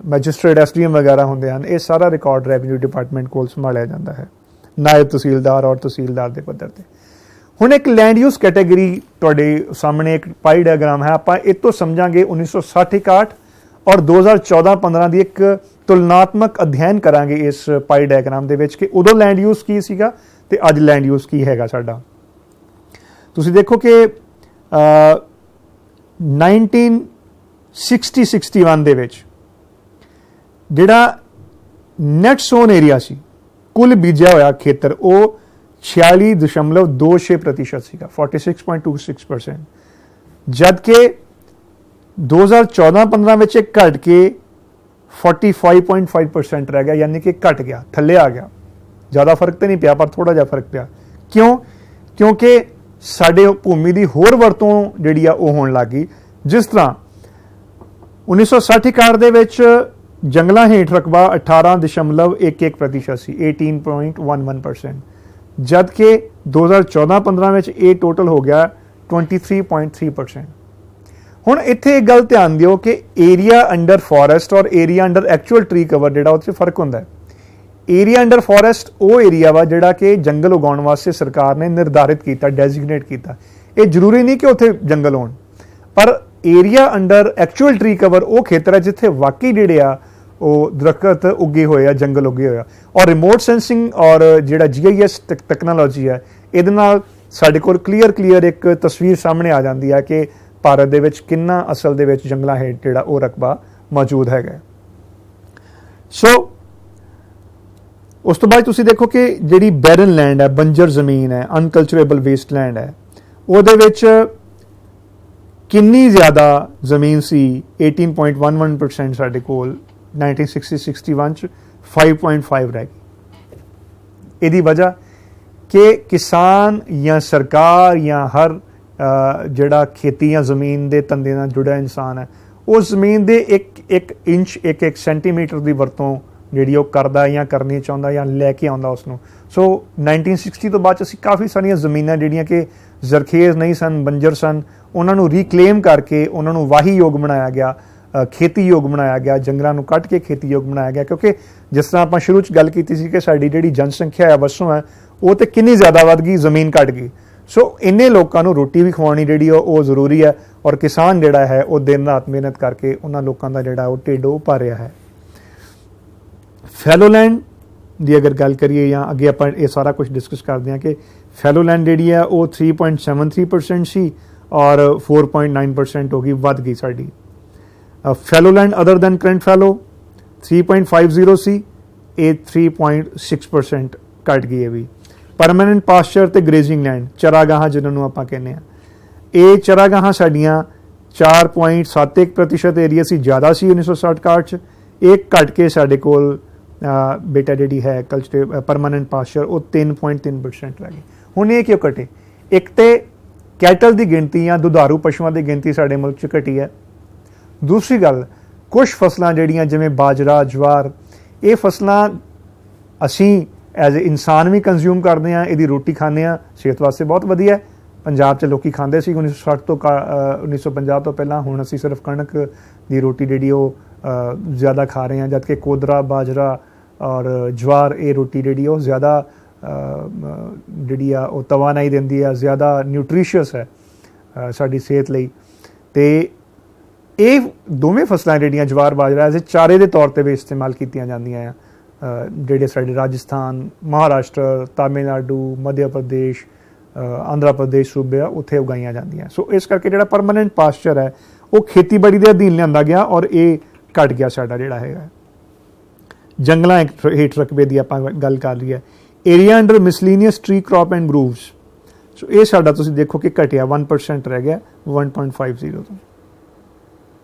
ਮੈਜਿਸਟਰੇਟ ਐਸਡੀਐਮ ਵਗੈਰਾ ਹੁੰਦੇ ਹਨ, ਇਹ ਸਾਰਾ ਰਿਕਾਰਡ ਰੈਵਨਿਊ ਡਿਪਾਰਟਮੈਂਟ ਕੋਲ ਸੰਭਾਲਿਆ ਜਾਂਦਾ ਹੈ, ਨਾਇਬ ਤਹਿਸੀਲਦਾਰ ਔਰ ਤਹਿਸੀਲਦਾਰ ਦੇ ਪੱਧਰ ਤੇ। ਹੁਣ ਇੱਕ ਲੈਂਡ ਯੂਜ਼ ਕੈਟੇਗਰੀ ਤੁਹਾਡੇ ਸਾਹਮਣੇ ਇੱਕ ਪਾਈ ਡਾਇਗਰਾਮ ਹੈ। ਆਪਾਂ ਇਹ ਤੋਂ ਸਮਝਾਂਗੇ 1960-61 ਔਰ 2014-15 ਦੀ ਇੱਕ ਤੁਲਨਾਤਮਕ ਅਧਿਐਨ ਕਰਾਂਗੇ ਇਸ ਪਾਈ ਡਾਇਗਰਾਮ ਦੇ ਵਿੱਚ ਕਿ ਉਦੋਂ ਲੈਂਡ ਯੂਜ਼ ਕੀ ਸੀਗਾ ਤੇ ਅੱਜ ਲੈਂਡ ਯੂਜ਼ ਕੀ ਹੈਗਾ ਸਾਡਾ। ਤੁਸੀਂ ਦੇਖੋ ਕਿ 1960-61 ਦੇ ਵਿੱਚ ਜਿਹੜਾ ਨੈਟ ਸੋਨ ਏਰੀਆ ਸੀ, ਕੁੱਲ ਬੀਜਿਆ ਹੋਇਆ ਖੇਤਰ, ਉਹ 46.26% ਸੀਗਾ, 46.26%, ਜਦਕਿ 2014-15 ਵਿੱਚ ਇਹ ਘਟ ਕੇ 45.5% ਰਹਿ ਗਿਆ, ਯਾਨੀ ਕਿ ਘਟ ਗਿਆ, ਥੱਲੇ ਆ ਗਿਆ। ਜ਼ਿਆਦਾ ਫਰਕ ਤੇ ਨਹੀਂ ਪਿਆ ਪਰ ਥੋੜਾ ਜਿਹਾ ਫਰਕ ਪਿਆ। ਕਿਉਂ? ਕਿਉਂਕਿ ਸਾਡੇ ਭੂਮੀ ਦੀ ਹੋਰ ਵਰਤੋਂ ਜਿਹੜੀ ਆ ਉਹ ਹੋਣ ਲੱਗੀ। ਜਿਸ ਤਰ੍ਹਾਂ 1960-61 ਦੇ ਵਿੱਚ ਜੰਗਲਾਂ ਹੇਠ ਰਕਬਾ 18.11% ਸੀ, 18.11%, ਜਦਕਿ 2014-15 ਵਿੱਚ ਇਹ ਟੋਟਲ ਹੋ ਗਿਆ 23.3%। ਹੁਣ ਇੱਥੇ ਇੱਕ ਗੱਲ ਧਿਆਨ ਦਿਓ ਕਿ ਏਰੀਆ ਅੰਡਰ ਫੋਰੈਸਟ ਔਰ area under actual tree cover ਜਿਹੜਾ ਉਹ 'ਚ ਫਰਕ ਹੁੰਦਾ ਹੈ। ਏਰੀਆ ਅੰਡਰ ਫੋਰੈਸਟ ਉਹ ਏਰੀਆ ਵਾ ਜਿਹੜਾ ਕਿ ਜੰਗਲ ਉਗਾਉਣ ਵਾਸਤੇ ਸਰਕਾਰ ਨੇ ਨਿਰਧਾਰਿਤ ਕੀਤਾ, ਡੈਜ਼ਿਗਨੇਟ ਕੀਤਾ। ਇਹ ਜ਼ਰੂਰੀ ਨਹੀਂ ਕਿ ਉੱਥੇ ਜੰਗਲ ਹੋਣ, ਪਰ area under actual tree cover ਉਹ ਖੇਤਰ ਹੈ ਜਿੱਥੇ ਵਾਕਈ ਜਿਹੜੇ ਆ ਉਹ ਦਰਖਤ ਉੱਗੇ ਹੋਏ ਆ, ਜੰਗਲ ਉੱਗੇ ਹੋਏ ਆ। ਔਰ ਰਿਮੋਟ ਸੈਂਸਿੰਗ ਔਰ ਜਿਹੜਾ GIS ਟੈਕਨੋਲੋਜੀ ਹੈ, ਇਹਦੇ ਨਾਲ ਸਾਡੇ ਕੋਲ ਕਲੀਅਰ ਇੱਕ ਤਸਵੀਰ ਸਾਹਮਣੇ ਆ ਜਾਂਦੀ ਹੈ ਕਿ ਭਾਰਤ ਦੇ ਵਿੱਚ ਕਿੰਨਾ ਅਸਲ ਦੇ ਵਿੱਚ ਜੰਗਲਾਂ ਹੇਠ ਜਿਹੜਾ ਉਹ ਰਕਬਾ ਮੌਜੂਦ ਹੈਗਾ। ਸੋ ਉਸ ਤੋਂ ਬਾਅਦ ਤੁਸੀਂ ਦੇਖੋ ਕਿ ਜਿਹੜੀ ਬੈਰਨ ਲੈਂਡ ਹੈ, ਬੰਜਰ ਜ਼ਮੀਨ ਹੈ, ਅਨਕਲਚਰੇਬਲ ਵੇਸਟ ਲੈਂਡ ਹੈ, ਉਹਦੇ ਵਿੱਚ ਕਿੰਨੀ ਜ਼ਿਆਦਾ ਜ਼ਮੀਨ ਸੀ। 18.11% ਸਾਡੇ ਕੋਲ 1960-61 ਚ 5.5 ਰਹਿ ਗਈ। ਇਹਦੀ ਵਜ੍ਹਾ ਕਿ ਕਿਸਾਨ ਜਾਂ ਸਰਕਾਰ ਜਾਂ ਹਰ ਜਿਹੜਾ ਖੇਤੀ ਜਾਂ ਜ਼ਮੀਨ ਦੇ ਧੰਦੇ ਨਾਲ ਜੁੜਿਆ ਇਨਸਾਨ ਹੈ, ਉਸ ਜ਼ਮੀਨ ਦੇ ਇੱਕ ਇੰਚ, ਇੱਕ ਸੈਂਟੀਮੀਟਰ ਦੀ ਵਰਤੋਂ ਜਿਹੜੀ ਉਹ ਕਰਦਾ ਜਾਂ ਕਰਨੀ ਚਾਹੁੰਦਾ ਜਾਂ ਲੈ ਕੇ ਆਉਂਦਾ ਉਸ ਨੂੰ। ਸੋ 1960 ਤੋਂ ਬਾਅਦ ਅਸੀਂ ਕਾਫੀ ਸਾਰੀਆਂ ਜ਼ਮੀਨਾਂ ਜਿਹੜੀਆਂ ਕਿ ਜ਼ਰਖੇਜ਼ ਨਹੀਂ ਸਨ, ਬੰਜਰ ਸਨ, ਉਹਨਾਂ ਨੂੰ ਰੀਕਲੇਮ ਕਰਕੇ ਉਹਨਾਂ ਨੂੰ ਵਾਹੀ ਯੋਗ ਬਣਾਇਆ ਗਿਆ, ਖੇਤੀ ਯੋਗ ਬਣਾਇਆ ਗਿਆ, ਜੰਗਲਾਂ ਨੂੰ ਕੱਟ ਕੇ ਖੇਤੀ ਯੋਗ ਬਣਾਇਆ ਗਿਆ। ਕਿਉਂਕਿ ਜਿਸ ਤਰ੍ਹਾਂ ਆਪਾਂ ਸ਼ੁਰੂ 'ਚ ਗੱਲ ਕੀਤੀ ਸੀ ਕਿ ਸਾਡੀ ਜਿਹੜੀ ਜਨਸੰਖਿਆ ਹੈ, ਵਸੋਂ ਹੈ, ਉਹ ਤੇ ਕਿੰਨੀ ਜ਼ਿਆਦਾ ਵੱਧ ਗਈ, ਜ਼ਮੀਨ ਘਟ ਗਈ। ਸੋ ਇੰਨੇ ਲੋਕਾਂ ਨੂੰ ਰੋਟੀ ਵੀ ਖਵਾਉਣੀ ਜਿਹੜੀ ਉਹ ਜ਼ਰੂਰੀ ਹੈ, ਔਰ ਕਿਸਾਨ ਜਿਹੜਾ ਹੈ ਉਹ ਦਿਨ ਰਾਤ ਮਿਹਨਤ ਕਰਕੇ ਉਹਨਾਂ ਲੋਕਾਂ ਦਾ ਜਿਹੜਾ ਉਹ ਢਿੱਡ ਉਹ ਭਰ ਰਿਹਾ ਹੈ। ਫੈਲੋਲੈਂਡ ਦੀ ਅਗਰ ਗੱਲ ਕਰੀਏ ਜਾਂ ਅੱਗੇ ਆਪਾਂ ਇਹ ਸਾਰਾ ਕੁਝ ਡਿਸਕਸ ਕਰਦੇ ਹਾਂ ਕਿ ਫੈਲੋਲੈਂਡ ਜਿਹੜੀ ਹੈ ਉਹ 3.73% ਸੀ ਔਰ 4.9% ਹੋ ਗਈ, ਵੱਧ ਗਈ ਸਾਡੀ। ਫੈਲੋਲੈਂਡ ਅਦਰ ਦੈਨ ਕਰੰਟ ਫੈਲੋ 3.50 ਸੀ, ਇਹ 3.6% ਘਟ ਗਈ ਹੈ ਵੀ। ਪਰਮਾਨੈਂਟ ਪਾਸਚਰ ਤੇ ਗ੍ਰੇਜ਼ਿੰਗ ਲੈਂਡ, ਚਰਾਗਾਹਾਂ ਜਿਹਨਾਂ ਨੂੰ ਆਪਾਂ ਕਹਿੰਦੇ ਆ, ਇਹ ਚਰਾਗਾਹਾਂ ਸਾਡੀਆਂ 4.71% ਏਰੀਆ ਸੀ, ਜ਼ਿਆਦਾ ਸੀ 1960-61 'ਚ, ਇਹ ਘਟ ਕੇ ਸਾਡੇ ਕੋਲ ਬੇਟਾ ਜਿਹੜੀ ਹੈ ਕਲਚਰ ਪਰਮਾਨੈਂਟ ਪਾਸਚਰ ਉਹ 3.3% ਰਹਿ ਗਈ। ਹੁਣ ਇਹ ਕਿਉਂ ਘਟੇ? ਇੱਕ ਤੇ ਕੈਟਲ ਦੀ ਗਿਣਤੀ ਜਾਂ ਦੁਧਾਰੂ ਪਸ਼ੂਆਂ ਦੀ ਗਿਣਤੀ ਸਾਡੇ ਮੁਲਕ 'ਚ ਘਟੀ ਹੈ। ਦੂਸਰੀ ਗੱਲ, ਕੁਛ ਫਸਲਾਂ ਜਿਹੜੀਆਂ ਜਿਵੇਂ ਬਾਜਰਾ, ਜਵਾਰ, ਇਹ ਫਸਲਾਂ ਅਸੀਂ ਐਜ਼ ਏ ਇਨਸਾਨ ਵੀ ਕੰਜ਼ਿਊਮ ਕਰਦੇ ਹਾਂ, ਇਹਦੀ ਰੋਟੀ ਖਾਂਦੇ ਹਾਂ, ਸਿਹਤ ਵਾਸਤੇ ਬਹੁਤ ਵਧੀਆ। ਪੰਜਾਬ 'ਚ ਲੋਕੀ ਖਾਂਦੇ ਸੀ 1960 ਤੋਂ 1950 ਤੋਂ ਪਹਿਲਾਂ, ਹੁਣ ਅਸੀਂ ਸਿਰਫ ਕਣਕ ਦੀ ਰੋਟੀ ਜਿਹੜੀ ਉਹ ਜ਼ਿਆਦਾ ਖਾ ਰਹੇ ਹਾਂ, ਜਦ ਕਿ ਕੋਦਰਾ, ਬਾਜਰਾ ਔਰ ਜਵਾਰ ਇਹ ਰੋਟੀ ਜਿਹੜੀ ਉਹ ਜ਼ਿਆਦਾ ਜਿਹੜੀ ਆ ਉਹ ਤਵਾਨਾਈ ਦਿੰਦੀ ਆ, ਜ਼ਿਆਦਾ ਨਿਊਟ੍ਰੀਸ਼ੀਅਸ ਹੈ ਸਾਡੀ ਸਿਹਤ ਲਈ। ਤੇ ਇਹ ਦੋਵੇਂ ਫਸਲਾਂ ਜਿਹੜੀਆਂ ਜਵਾਰ, ਬਾਜਰਾ ਐਜ਼ ਏ ਚਾਰੇ ਦੇ ਤੌਰ 'ਤੇ ਵੀ ਇਸਤੇਮਾਲ ਕੀਤੀਆਂ ਜਾਂਦੀਆਂ ਆ, ਜਿਹੜੇ ਸਾਡੇ ਰਾਜਸਥਾਨ, ਮਹਾਰਾਸ਼ਟਰ, ਤਾਮਿਲਨਾਡੂ, ਮੱਧ ਪ੍ਰਦੇਸ਼, ਆਂਧਰਾ ਪ੍ਰਦੇਸ਼ ਸੂਬੇ ਆ, ਉੱਥੇ ਉਗਾਈਆਂ ਜਾਂਦੀਆਂ। ਸੋ ਇਸ ਕਰਕੇ ਜਿਹੜਾ ਪਰਮਾਨੈਂਟ ਪਾਸਚਰ ਹੈ ਉਹ ਖੇਤੀਬਾੜੀ ਦੇ ਅਧੀਨ ਲਿਆਂਦਾ ਗਿਆ ਔਰ ਇਹ ਘਟ ਗਿਆ ਸਾਡਾ ਜਿਹੜਾ ਹੈਗਾ। ਜੰਗਲਾਂ ਹੇਠ ਰਕਬੇ ਦੀ ਆਪਾਂ ਗੱਲ ਕਰ ਲਈ ਹੈ। Area under miscellaneous tree crop and groves, so ਇਹ ਸਾਡਾ ਤੁਸੀਂ ਦੇਖੋ ਕਿ ਘਟਿਆ, 1% ਰਹਿ ਗਿਆ 1.50 ਤੋਂ।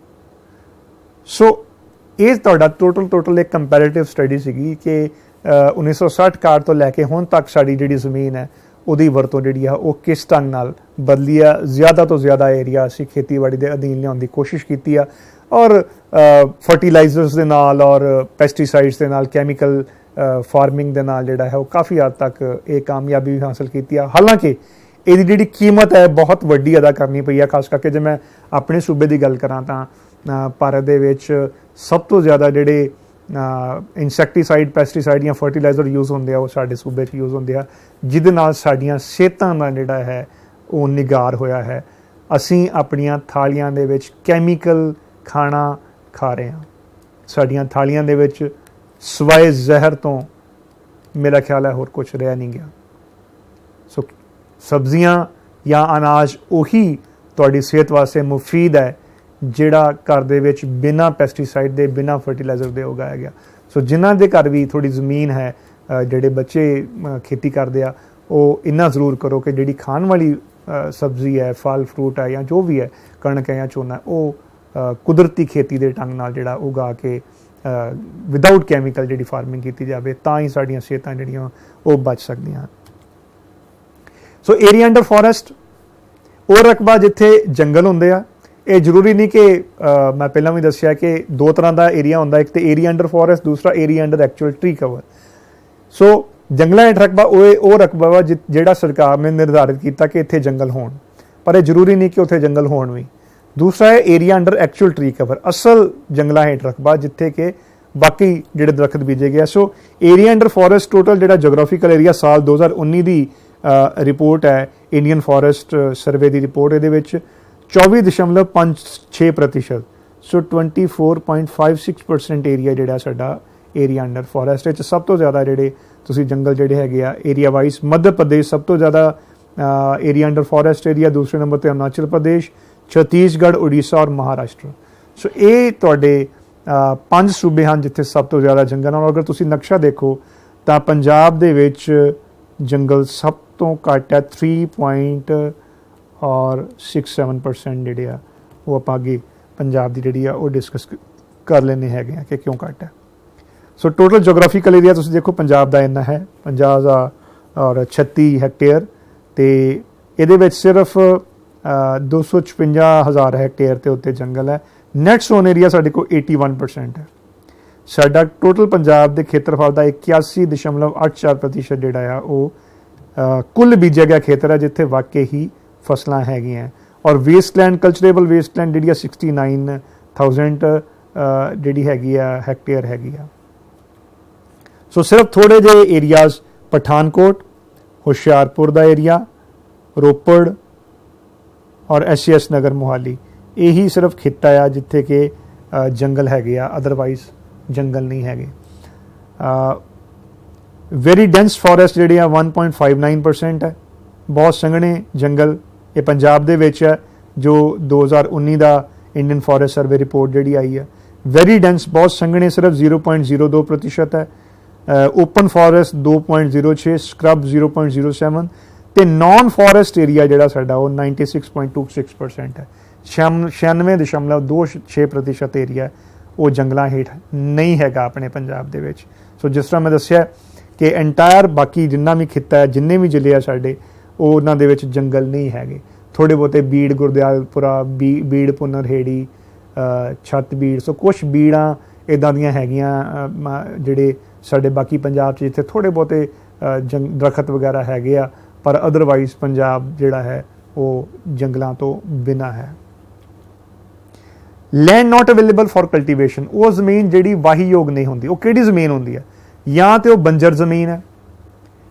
ਸੋ ਇਹ ਤੁਹਾਡਾ ਟੋਟਲ ਇੱਕ ਕੰਪੈਰੇਟਿਵ ਸਟੱਡੀ ਸੀਗੀ ਕਿ 1960-61 ਤੋਂ ਲੈ ਕੇ ਹੁਣ ਤੱਕ ਸਾਡੀ ਜਿਹੜੀ ਜ਼ਮੀਨ ਹੈ ਉਹਦੀ ਵਰਤੋਂ ਜਿਹੜੀ ਆ ਉਹ ਕਿਸ ਢੰਗ ਨਾਲ ਬਦਲੀ ਆ। ਜ਼ਿਆਦਾ ਤੋਂ ਜ਼ਿਆਦਾ ਏਰੀਆ ਅਸੀਂ ਖੇਤੀਬਾੜੀ ਦੇ ਅਧੀਨ ਲਿਆਉਣ ਦੀ ਕੋਸ਼ਿਸ਼ ਕੀਤੀ ਆ ਔਰ ਫਰਟੀਲਾਈਜ਼ਰਸ ਦੇ ਨਾਲ ਔਰ ਪੈਸਟੀਸਾਈਡਸ ਦੇ ਨਾਲ, ਕੈਮੀਕਲ ਫਾਰਮਿੰਗ ਦੇ ਨਾਲ ਜਿਹੜਾ ਹੈ ਉਹ ਕਾਫੀ ਹੱਦ ਤੱਕ ਇਹ ਕਾਮਯਾਬੀ ਵੀ ਹਾਸਲ ਕੀਤੀ ਆ। ਹਾਲਾਂਕਿ ਇਹਦੀ ਜਿਹੜੀ ਕੀਮਤ ਹੈ ਬਹੁਤ ਵੱਡੀ ਅਦਾ ਕਰਨੀ ਪਈ ਆ, ਖਾਸ ਕਰਕੇ ਜੇ ਮੈਂ ਆਪਣੇ ਸੂਬੇ ਦੀ ਗੱਲ ਕਰਾਂ ਤਾਂ ਭਾਰਤ ਦੇ ਵਿੱਚ ਸਭ ਤੋਂ ਜ਼ਿਆਦਾ ਜਿਹੜੇ ਇਨਸੈਕਟੀਸਾਈਡ, ਪੈਸਟੀਸਾਈਡ ਜਾਂ ਫਰਟੀਲਾਈਜ਼ਰ ਯੂਜ਼ ਹੁੰਦੇ ਆ ਉਹ ਸਾਡੇ ਸੂਬੇ 'ਚ ਯੂਜ਼ ਹੁੰਦੇ ਆ, ਜਿਹਦੇ ਨਾਲ ਸਾਡੀਆਂ ਸਿਹਤਾਂ ਦਾ ਜਿਹੜਾ ਹੈ ਉਹ ਨਿਗਾਰ ਹੋਇਆ ਹੈ। ਅਸੀਂ ਆਪਣੀਆਂ ਥਾਲੀਆਂ ਦੇ ਵਿੱਚ ਕੈਮੀਕਲ ਖਾਣਾ ਖਾ ਰਹੇ ਹਾਂ, ਸਾਡੀਆਂ ਥਾਲੀਆਂ ਦੇ ਵਿੱਚ ਸਵਾਏ ਜ਼ਹਿਰ ਤੋਂ ਮੇਰਾ ਖਿਆਲ ਹੈ ਹੋਰ ਕੁਛ ਰਿਹਾ ਨਹੀਂ ਗਿਆ। ਸੋ ਸਬਜ਼ੀਆਂ ਜਾਂ ਅਨਾਜ ਉਹੀ ਤੁਹਾਡੀ ਸਿਹਤ ਵਾਸਤੇ ਮੁਫੀਦ ਹੈ ਜਿਹੜਾ ਘਰ ਦੇ ਵਿੱਚ ਬਿਨਾਂ ਪੈਸਟੀਸਾਈਡ ਦੇ, ਬਿਨਾਂ ਫਰਟੀਲਾਈਜ਼ਰ ਦੇ ਉਗਾਇਆ ਗਿਆ। ਸੋ ਜਿਨ੍ਹਾਂ ਦੇ ਘਰ ਵੀ ਥੋੜੀ ਜ਼ਮੀਨ ਹੈ, ਜਿਹੜੇ ਬੱਚੇ ਖੇਤੀ ਕਰਦੇ ਆ, ਉਹ ਇੰਨਾ ਜ਼ਰੂਰ ਕਰੋ ਕਿ ਜਿਹੜੀ ਖਾਣ ਵਾਲੀ ਸਬਜ਼ੀ ਹੈ, ਫਲ ਫਰੂਟ ਹੈ ਜਾਂ ਜੋ ਵੀ ਹੈ, ਕਣਕ ਹੈ ਜਾਂ ਝੋਨਾ, ਉਹ ਕੁਦਰਤੀ ਖੇਤੀ ਦੇ ਢੰਗ ਨਾਲ ਜਿਹੜਾ ਉਗਾ ਕੇ ਵਿਦਆਊਟ ਕੈਮੀਕਲ ਜਿਹੜੀ ਫਾਰਮਿੰਗ ਕੀਤੀ ਜਾਵੇ, ਤਾਂ ਹੀ ਸਾਡੀਆਂ ਸਿਹਤਾਂ ਜਿਹੜੀਆਂ ਉਹ ਬਚ ਸਕਦੀਆਂ। ਸੋ ਏਰੀਆ ਅੰਡਰ ਫੋਰੈਸਟ ਉਹ ਰਕਬਾ ਜਿੱਥੇ ਜੰਗਲ ਹੁੰਦੇ ਆ। ਇਹ ਜ਼ਰੂਰੀ ਨਹੀਂ ਕਿ ਮੈਂ ਪਹਿਲਾਂ ਵੀ ਦੱਸਿਆ ਕਿ ਦੋ ਤਰ੍ਹਾਂ ਦਾ ਏਰੀਆ ਹੁੰਦਾ, ਇੱਕ ਤੇ ਏਰੀਆ ਅੰਡਰ ਫੋਰੈਸਟ, ਦੂਸਰਾ area under actual tree cover. So ਜੰਗਲਾਂ ਹੇਠ ਰਕਬਾ ਉਹ ਰਕਬਾ ਵਾ ਜਿਹੜਾ ਸਰਕਾਰ ਨੇ ਨਿਰਧਾਰਿਤ ਕੀਤਾ ਕਿ ਇੱਥੇ ਜੰਗਲ ਹੋਣ, ਪਰ ਇਹ ਜ਼ਰੂਰੀ ਨਹੀਂ ਕਿ ਉੱਥੇ ਜੰਗਲ ਹੋਣ ਵੀ। ਦੂਸਰਾ ਹੈ area under actual tree cover, ਅਸਲ ਜੰਗਲਾਂ ਹੇਠ ਰਕਬਾ ਜਿੱਥੇ ਕਿ ਬਾਕੀ ਜਿਹੜੇ ਦਰਖਤ ਬੀਜੇ ਗਏ। ਸੋ ਏਰੀਆ ਅੰਡਰ ਫੋਰੈਸਟ ਟੋਟਲ ਜਿਹੜਾ ਜੋਗ੍ਰਾਫੀਕਲ ਏਰੀਆ ਸਾਲ 2019 ਦੀ ਰਿਪੋਰਟ ਹੈ, ਇੰਡੀਅਨ ਫੋਰੈਸਟ ਸਰਵੇ ਦੀ ਰਿਪੋਰਟ, ਇਹਦੇ ਵਿੱਚ 24.56%, ਸੋ 24.56% ਏਰੀਆ ਜਿਹੜਾ ਸਾਡਾ ਏਰੀਆ ਅੰਡਰ ਫੋਰੈਸਟ ਵਿੱਚ। ਸਭ ਤੋਂ ਜ਼ਿਆਦਾ ਜਿਹੜੇ ਤੁਸੀਂ ਜੰਗਲ ਜਿਹੜੇ ਹੈਗੇ ਆ ਏਰੀਆ ਵਾਈਜ਼, ਮੱਧ ਪ੍ਰਦੇਸ਼ ਸਭ ਤੋਂ ਜ਼ਿਆਦਾ ਏਰੀਆ ਅੰਡਰ ਫੋਰੈਸਟ ਏਰੀਆ, ਦੂਸਰੇ ਨੰਬਰ ਤੇ ਅਰੁਣਾਚਲ ਪ੍ਰਦੇਸ਼, ਛੱਤੀਸਗੜ੍ਹ, ਉੜੀਸਾ ਔਰ ਮਹਾਰਾਸ਼ਟਰ। ਸੋ ਇਹ ਤੁਹਾਡੇ 5 ਸੂਬੇ ਹਨ ਜਿੱਥੇ ਸਭ ਤੋਂ ਜ਼ਿਆਦਾ ਜੰਗਲ ਹਨ। ਅਗਰ ਤੁਸੀਂ ਨਕਸ਼ਾ ਦੇਖੋ ਤਾਂ ਪੰਜਾਬ ਦੇ ਵਿੱਚ ਜੰਗਲ ਸਭ ਤੋਂ ਘੱਟ ਹੈ, 3.67% ਜਿਹੜੇ ਆ ਉਹ ਆਪਾਂ ਅੱਗੇ ਪੰਜਾਬ ਦੀ ਜਿਹੜੀ ਆ ਉਹ ਡਿਸਕਸ ਕਰ ਲੈਂਦੇ ਹੈਗੇ ਆ ਕਿ ਕਿਉਂ ਘੱਟ ਹੈ। ਸੋ ਟੋਟਲ ਜੋਗ੍ਰਾਫੀਕਲ ਏਰੀਆ ਤੁਸੀਂ ਦੇਖੋ ਪੰਜਾਬ ਦਾ ਇੰਨਾ ਹੈ 50,036 ਹੈਕਟੇਅਰ, ਤੇ ਇਹਦੇ ਵਿੱਚ ਸਿਰਫ 256,000 ਹੈਕਟੇਅਰ ਤੇ ਉੱਤੇ ਜੰਗਲ ਹੈ। ਨੈਟ ਜ਼ੋਨ ਏਰੀਆ ਸਾਡੇ ਕੋਲ 81% ਹੈ। ਸਾਡਾ ਟੋਟਲ ਪੰਜਾਬ ਦੇ ਖੇਤਰਫਲ ਦਾ 81.84% ਜਿਹੜਾ ਆ ਉਹ ਕੁੱਲ ਬੀਜਿਆ ਗਿਆ ਖੇਤਰ ਹੈ ਜਿੱਥੇ ਵਾਕਈ ਹੀ ਫਸਲਾਂ ਹੈਗੀਆਂ। ਔਰ ਵੇਸਟਲੈਂਡ, ਕਲਚਰੇਬਲ ਵੇਸਟਲੈਂਡ ਜਿਹੜੀ ਆ 69,000 ਜਿਹੜੀ ਹੈਗੀ ਆ ਹੈਕਟੇਅਰ ਹੈਗੀ ਆ। ਸੋ ਸਿਰਫ ਥੋੜੇ ਜਿਹੇ ਏਰੀਆਜ਼ ਪਠਾਨਕੋਟ, ਹੁਸ਼ਿਆਰपुਰ ਦਾ ਏਰੀਆ, ਰੋਪੜ ਔਰ SCS ਨਗਰ ਮੋਹਾਲੀ, ਇਹੀ ਸਿਰਫ ਖਿੱਤਾ ਆ ਜਿੱਥੇ ਕਿ ਜੰਗਲ ਹੈਗੇ ਆ, ਅਦਰਵਾਈਜ਼ ਜੰਗਲ ਨਹੀਂ ਹੈਗੇ। ਵੈਰੀ ਡੈਂਸ ਫੋਰੈਸਟ ਜਿਹੜੇ ਆ 1.59% ਹੈ, ਬਹੁਤ ਸੰਘਣੇ ਜੰਗਲ ਇਹ ਪੰਜਾਬ ਦੇ ਵਿੱਚ ਹੈ, ਜੋ 2019 ਦਾ ਇੰਡੀਅਨ ਫੋਰੈਸਟ ਸਰਵੇ ਰਿਪੋਰਟ ਜਿਹੜੀ ਆਈ ਹੈ। ਵੈਰੀ ਡੈਂਸ ਬਹੁਤ ਸੰਘਣੇ ਸਿਰਫ 0.02% ਹੈ, ਓਪਨ ਫੋਰੈਸਟ 2.06, ਸਕ੍ਰਬ 0.07 ਤੇ ਨਾਨ ਫੋਰੈਸਟ ਏਰੀਆ ਜਿਹੜਾ ਸਾਡਾ ਉਹ 96.26% ਹੈ। 96.26% ਏਰੀਆ ਉਹ ਜੰਗਲਾਂ ਹੇਠ ਨਹੀਂ ਹੈਗਾ ਆਪਣੇ ਪੰਜਾਬ ਦੇ ਵਿੱਚ। ਸੋ ਜਿਸ ਤਰ੍ਹਾਂ ਮੈਂ ਦੱਸਿਆ ਕਿ ਐਂਟਾਇਰ ਬਾਕੀ ਜਿੰਨਾ ਵੀ ਖਿੱਤਾ ਹੈ, ਜਿੰਨੇ ਵੀ ਜ਼ਿਲ੍ਹੇ ਆ ਸਾਡੇ, ਉਹ ਉਹਨਾਂ ਦੇ ਵਿੱਚ ਜੰਗਲ ਨਹੀਂ ਹੈਗੇ। ਥੋੜ੍ਹੇ ਬਹੁਤੇ ਬੀੜ, ਗੁਰਦਿਆਲਪੁਰਾ, ਬੀੜ ਪੁਨਰਹੇੜੀ, ਛੱਤਬੀੜ, ਸੋ ਕੁਛ ਬੀੜਾਂ ਇੱਦਾਂ ਦੀਆਂ ਹੈਗੀਆਂ ਜਿਹੜੇ ਸਾਡੇ ਬਾਕੀ ਪੰਜਾਬ 'ਚ ਜਿੱਥੇ ਥੋੜ੍ਹੇ ਬਹੁਤੇ ਦਰਖਤ ਵਗੈਰਾ ਹੈਗੇ ਆ, ਪਰ ਅਦਰਵਾਈਜ਼ ਪੰਜਾਬ ਜਿਹੜਾ ਹੈ ਉਹ ਜੰਗਲਾਂ ਤੋਂ ਬਿਨਾਂ ਹੈ। Land not available for cultivation, ਉਹ ਜ਼ਮੀਨ ਜਿਹੜੀ ਵਾਹੀਯੋਗ ਨਹੀਂ ਹੁੰਦੀ। ਉਹ ਕਿਹੜੀ ਜ਼ਮੀਨ ਹੁੰਦੀ ਹੈ? ਜਾਂ ਤੇ ਉਹ ਬੰਜਰ ਜ਼ਮੀਨ ਹੈ,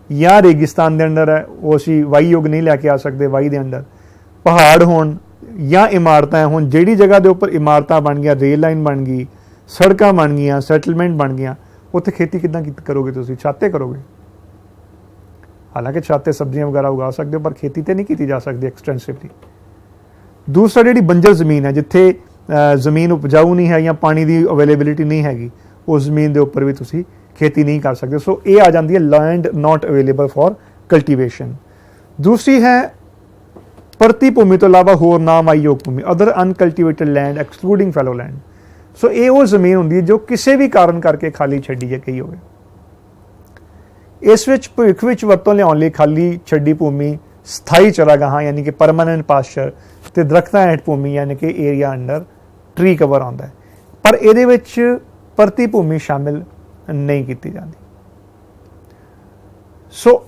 ਜਾਂ ਰੇਗਿਸਤਾਨ ਦੇ ਅੰਦਰ ਹੈ, ਉਹ ਅਸੀਂ ਵਾਹੀਯੋਗ ਨਹੀਂ ਲੈ ਕੇ ਆ ਸਕਦੇ ਵਾਹੀ ਦੇ ਅੰਦਰ। ਪਹਾੜ ਹੋਣ ਜਾਂ ਇਮਾਰਤਾਂ ਹੋਣ, ਜਿਹੜੀ ਜਗ੍ਹਾ ਦੇ ਉੱਪਰ ਇਮਾਰਤਾਂ ਬਣ ਗਈਆਂ, ਰੇਲ ਲਾਈਨ ਬਣ ਗਈ, ਸੜਕਾਂ ਬਣ ਗਈਆਂ, ਸੈਟਲਮੈਂਟ ਬਣ ਗਈਆਂ, ਉੱਥੇ ਖੇਤੀ ਕਿੱਦਾਂ ਕਰੋਗੇ ਤੁਸੀਂ? ਛਾਤੇ ਕਰੋਗੇ। ਹਾਲਾਂਕਿ ਛਾਤੇ ਸਬਜ਼ੀਆਂ ਵਗੈਰਾ ਉਗਾ ਸਕਦੇ ਹੋ, ਪਰ ਖੇਤੀ ਤੇ ਨਹੀਂ ਕੀਤੀ ਜਾ ਸਕਦੀ ਐਕਸਟੈਂਸਿਵਲੀ। ਦੂਸਰਾ ਜਿਹੜੀ ਬੰਜਰ ਜ਼ਮੀਨ ਹੈ, ਜਿੱਥੇ ਜ਼ਮੀਨ ਉਪਜਾਊ ਨਹੀਂ ਹੈ ਜਾਂ ਪਾਣੀ ਦੀ ਅਵੇਲੇਬਿਲਿਟੀ ਨਹੀਂ ਹੈਗੀ, ਉਸ ਜ਼ਮੀਨ ਦੇ ਉੱਪਰ ਵੀ ਤੁਸੀਂ ਖੇਤੀ ਨਹੀਂ ਕਰ ਸਕਦੇ। ਸੋ ਇਹ ਆ ਜਾਂਦੀ ਹੈ land not available for cultivation. ਦੂਸਰੀ ਹੈ ਪਰਤੀ ਭੂਮੀ ਤੋਂ ਇਲਾਵਾ ਹੋਰ ਨਾ ਮਾਈਯੋਗ ਭੂਮੀ, ਅਦਰ ਅਨਕਲਟੀਵੇਟਡ ਲੈਂਡ ਐਕਸਕਲੂਡਿੰਗ ਫੈਲੋ ਲੈਂਡ। ਸੋ ਇਹ ਉਹ ਜ਼ਮੀਨ ਹੁੰਦੀ ਹੈ ਜੋ ਕਿਸੇ ਵੀ ਕਾਰਨ ਕਰਕੇ ਖਾਲੀ ਛੱਡੀ ਗਈ ਹੋਵੇ। ਇਸ ਵਿੱਚ ਭਵਿੱਖ ਵਿੱਚ ਵਰਤੋਂ ਲਿਆਉਣ ਲਈ ਖਾਲੀ ਛੱਡੀ ਭੂਮੀ ਸਥਾਈ ਚਰਾਗਾਹਾਂ ਯਾਨੀ ਕਿ ਪਰਮਾਨੈਂਟ ਪਾਸਚਰ ਤੇ ਦਰਖਤਾਂ ਹੇਠ ਭੂਮੀ ਯਾਨੀ ਕਿ ਏਰੀਆ ਅੰਡਰ ਟਰੀ ਕਵਰ ਆਉਂਦਾ ਹੈ, ਪਰ ਇਹਦੇ ਵਿੱਚ ਪਰਤੀ ਭੂਮੀ ਸ਼ਾਮਿਲ ਨਹੀਂ ਕੀਤੀ ਜਾਂਦੀ। ਸੋ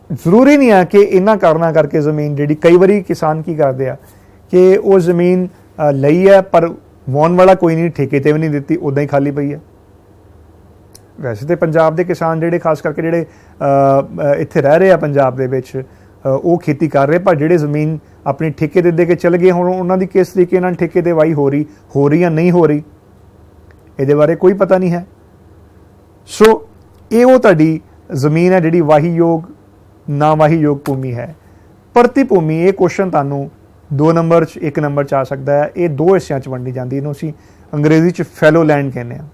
ਜ਼ਰੂਰੀ ਨਹੀਂ ਹੈ ਕਿ ਇਹਨਾਂ ਕਾਰਨਾਂ ਕਰਕੇ ਜ਼ਮੀਨ ਜਿਹੜੀ, ਕਈ ਵਾਰੀ ਕਿਸਾਨ ਕੀ ਕਰਦੇ ਆ ਕਿ ਉਹ ਜ਼ਮੀਨ ਲਈ ਹੈ ਪਰ ਵਾਹੁਣ ਵਾਲਾ ਕੋਈ ਨਹੀਂ, ਠੇਕੇ ਤੇ ਵੀ ਨਹੀਂ ਦਿੱਤੀ, ਉੱਦਾਂ ਹੀ ਖਾਲੀ ਪਈ ਹੈ। ਵੈਸੇ ਤੇ ਪੰਜਾਬ ਦੇ ਕਿਸਾਨ ਜਿਹੜੇ ਖਾਸ ਕਰਕੇ ਜਿਹੜੇ ਇੱਥੇ ਰਹਿ ਰਹੇ ਆ ਪੰਜਾਬ ਦੇ ਵਿੱਚ, ਉਹ ਖੇਤੀ ਕਰ ਰਹੇ, ਪਰ ਜਿਹੜੇ ਜ਼ਮੀਨ ਆਪਣੀ ਠੇਕੇ ਦੇ ਕੇ ਚਲੇ ਗਏ, ਹੁਣ ਉਹਨਾਂ ਦੀ ਕਿਸ ਤਰੀਕੇ ਨਾਲ ਠੇਕੇ ਤੇ ਵਾਈ ਹੋ ਰਹੀ ਜਾਂ ਨਹੀਂ ਹੋ ਰਹੀ, ਇਹਦੇ ਬਾਰੇ ਕੋਈ ਪਤਾ ਨਹੀਂ ਹੈ। ਸੋ ਇਹ ਉਹ ਤੁਹਾਡੀ ਜ਼ਮੀਨ ਹੈ ਜਿਹੜੀ ਵਾਹੀਯੋਗ ਨਾ ਵਾਹੀਯੋਗ ਭੂਮੀ ਹੈ। ਪਰਤੀ ਭੂਮੀ, ਇਹ ਕੁਐਸਚਨ ਤੁਹਾਨੂੰ 2 ਨੰਬਰ 'ਚ 1 ਨੰਬਰ 'ਚ ਆ ਸਕਦਾ ਹੈ। ਇਹ 2 ਹਿੱਸਿਆਂ 'ਚ ਵੰਡੀ ਜਾਂਦੀ, ਇਹਨੂੰ ਅਸੀਂ ਅੰਗਰੇਜ਼ੀ 'ਚ ਫੈਲੋ ਲੈਂਡ ਕਹਿੰਦੇ ਹਾਂ।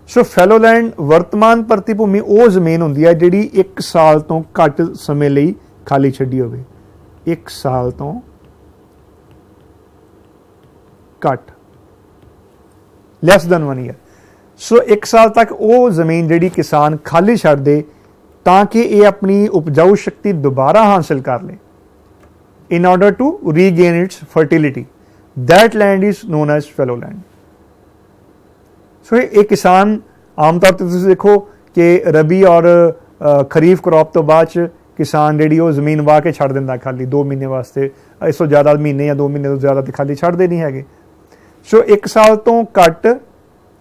ਸੋ ਫੈਲੋ ਲੈਂਡ ਵਰਤਮਾਨ ਪਰਤੀ ਭੂਮੀ ਉਹ ਜ਼ਮੀਨ ਹੁੰਦੀ ਹੈ ਜਿਹੜੀ 1 ਸਾਲ ਤੋਂ ਘੱਟ ਸਮੇਂ ਲਈ ਖਾਲੀ ਛੱਡੀ ਹੋਵੇ। 1 ਸਾਲ ਤੋਂ ਘੱਟ, ਲੈਸ ਦੈਨ 1 ਈਅਰ। ਸੋ 1 ਸਾਲ ਤੱਕ ਉਹ ਜ਼ਮੀਨ ਜਿਹੜੀ ਕਿਸਾਨ ਖਾਲੀ ਛੱਡ ਦੇ ਤਾਂ ਕਿ ਇਹ ਆਪਣੀ ਉਪਜਾਊ ਸ਼ਕਤੀ ਦੁਬਾਰਾ ਹਾਸਲ ਕਰ ਲੇ, in order to regain its fertility, that land is known as fallow land. ਸੋ ਇਹ ਕਿਸਾਨ ਆਮ ਤੌਰ ਤੇ ਤੁਸੀਂ ਦੇਖੋ ਕਿ ਰਬੀ ਔਰ ਖਰੀਫ ਕ੍ਰੌਪ ਤੋਂ ਬਾਅਦ ਚ ਕਿਸਾਨ ਜਿਹੜੀ ਉਹ ਜ਼ਮੀਨ ਵਾਹ ਕੇ ਛੱਡ ਦਿੰਦਾ ਖਾਲੀ 2 ਮਹੀਨੇ ਵਾਸਤੇ। ਇਸ ਤੋਂ ਜ਼ਿਆਦਾ ਮਹੀਨੇ ਜਾਂ 2 ਮਹੀਨੇ ਤੋਂ ਜ਼ਿਆਦਾ ਤੇ ਖਾਲੀ ਛੱਡਦੇ ਨਹੀਂ ਹੈਗੇ। ਸੋ 1 ਸਾਲ ਤੋਂ ਘੱਟ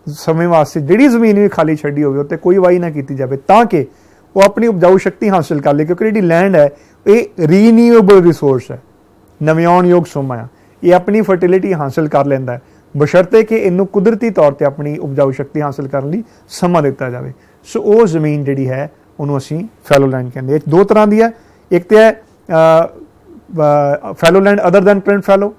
ਸਮੇਂ ਵਾਸਤੇ ਜਿਹੜੀ ਜ਼ਮੀਨ ਵੀ ਖਾਲੀ ਛੱਡੀ ਹੋਵੇ ਉੱਤੇ ਕੋਈ ਵਾਹੀ ਨਾ ਕੀਤੀ ਜਾਵੇ ਤਾਂ ਕਿ ਉਹ ਆਪਣੀ ਉਪਜਾਊ ਸ਼ਕਤੀ ਹਾਸਲ ਕਰ ਲੇ, ਕਿਉਂਕਿ ਜਿਹੜੀ ਲੈਂਡ ਹੈ ਇਹ ਰੀਨਿਊਏਬਲ ਰਿਸੋਰਸ ਹੈ, ਨਵਿਆਉਣਯੋਗ ਸੋਮਾ ਹੈ, ਇਹ ਆਪਣੀ ਫਰਟੀਲਿਟੀ ਹਾਸਲ ਕਰ ਲੈਂਦਾ ਹੈ ਬਸ਼ਰਤੇ ਕਿ ਇਹਨੂੰ ਕੁਦਰਤੀ ਤੌਰ ਤੇ ਆਪਣੀ ਉਪਜਾਊ ਸ਼ਕਤੀ ਹਾਸਲ ਕਰਨ ਲਈ ਸਮਾਂ ਦਿੱਤਾ ਜਾਵੇ। ਸੋ ਉਹ ਜ਼ਮੀਨ ਜਿਹੜੀ ਹੈ ਉਹਨੂੰ ਅਸੀਂ ਫੈਲੋ ਲੈਂਡ ਕਹਿੰਦੇ ਹਾਂ। 2 ਤਰ੍ਹਾਂ ਦੀ ਹੈ, ਇੱਕ ਤੇ ਹੈ ਫੈਲੋ ਲੈਂਡ ਅਦਰ ਦੈਨ ਕਰੰਟ ਫੈਲੋ,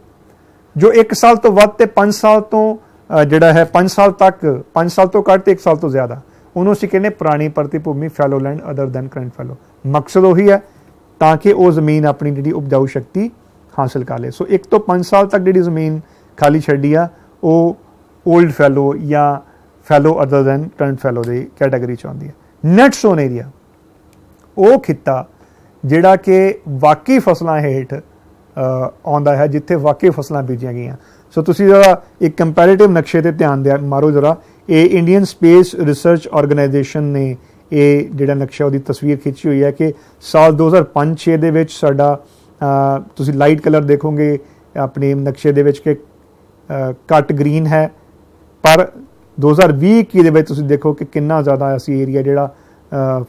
ਜੋ 1 ਸਾਲ ਤੋਂ ਵੱਧ ਤੇ 5 ਸਾਲ ਤੋਂ ਜਿਹੜਾ ਹੈ 5 ਸਾਲ ਤੱਕ, 5 ਸਾਲ ਤੋਂ ਘੱਟ ਤੇ 1 ਸਾਲ ਤੋਂ ਜ਼ਿਆਦਾ, ਉਹਨੂੰ ਅਸੀਂ ਕਹਿੰਦੇ ਪੁਰਾਣੀ ਪਰਤੀ ਭੂਮੀ ਫੈਲੋ ਲੈਂਡ ਅਦਰ ਦੈਨ ਕਰੰਟ ਫੈਲੋ। ਮਕਸਦ ਉਹੀ ਹੈ ਤਾਂ ਕਿ ਉਹ ਜ਼ਮੀਨ ਆਪਣੀ ਜਿਹੜੀ ਉਪਜਾਊ ਸ਼ਕਤੀ ਹਾਸਲ ਕਰ ਲੇ। ਸੋ 1 ਤੋਂ 5 ਸਾਲ ਤੱਕ ਜਿਹੜੀ ਜ਼ਮੀਨ ਖਾਲੀ ਛੱਡੀ ਆ ਉਹ ਓਲਡ ਫੈਲੋ ਜਾਂ ਫੈਲੋ ਅਦਰ ਦੈਨ ਕਰੰਟ ਫੈਲੋ ਦੀ ਕੈਟਾਗਰੀ 'ਚ ਆਉਂਦੀ ਹੈ। ਨੈਟ ਸੋਨ ਏਰੀਆ ਉਹ ਖਿੱਤਾ ਜਿਹੜਾ ਕਿ ਵਾਕਈ ਫਸਲਾਂ ਹੇਠ ਆਉਂਦਾ ਹੈ, ਜਿੱਥੇ ਵਾਕਈ ਫਸਲਾਂ ਬੀਜੀਆਂ ਗਈਆਂ। ਸੋ ਤੁਸੀਂ ਜ਼ਰਾ ਇੱਕ ਕੰਪੈਰੀਟਿਵ ਨਕਸ਼ੇ ਤੇ ਧਿਆਨ ਮਾਰੋ ਜ਼ਰਾ। ਇਹ ਇੰਡੀਅਨ ਸਪੇਸ ਰਿਸਰਚ ਆਰਗੇਨਾਈਜੇਸ਼ਨ ਨੇ ਇਹ ਜਿਹੜਾ ਨਕਸ਼ਾ ਉਹਦੀ ਤਸਵੀਰ ਖਿੱਚੀ ਹੋਈ ਹੈ ਕਿ ਸਾਲ 2005-6 ਦੇ ਵਿੱਚ ਸਾਡਾ ਤੁਸੀਂ ਲਾਈਟ ਕਲਰ ਦੇਖੋਗੇ ਆਪਣੇ ਨਕਸ਼ੇ ਦੇ ਵਿੱਚ ਕਿ ਘੱਟ ਗ੍ਰੀਨ ਹੈ, ਪਰ 2020-21 ਦੇ ਵਿੱਚ ਤੁਸੀਂ ਦੇਖੋ ਕਿ ਕਿੰਨਾ ਜ਼ਿਆਦਾ ਅਸੀਂ ਏਰੀਆ ਜਿਹੜਾ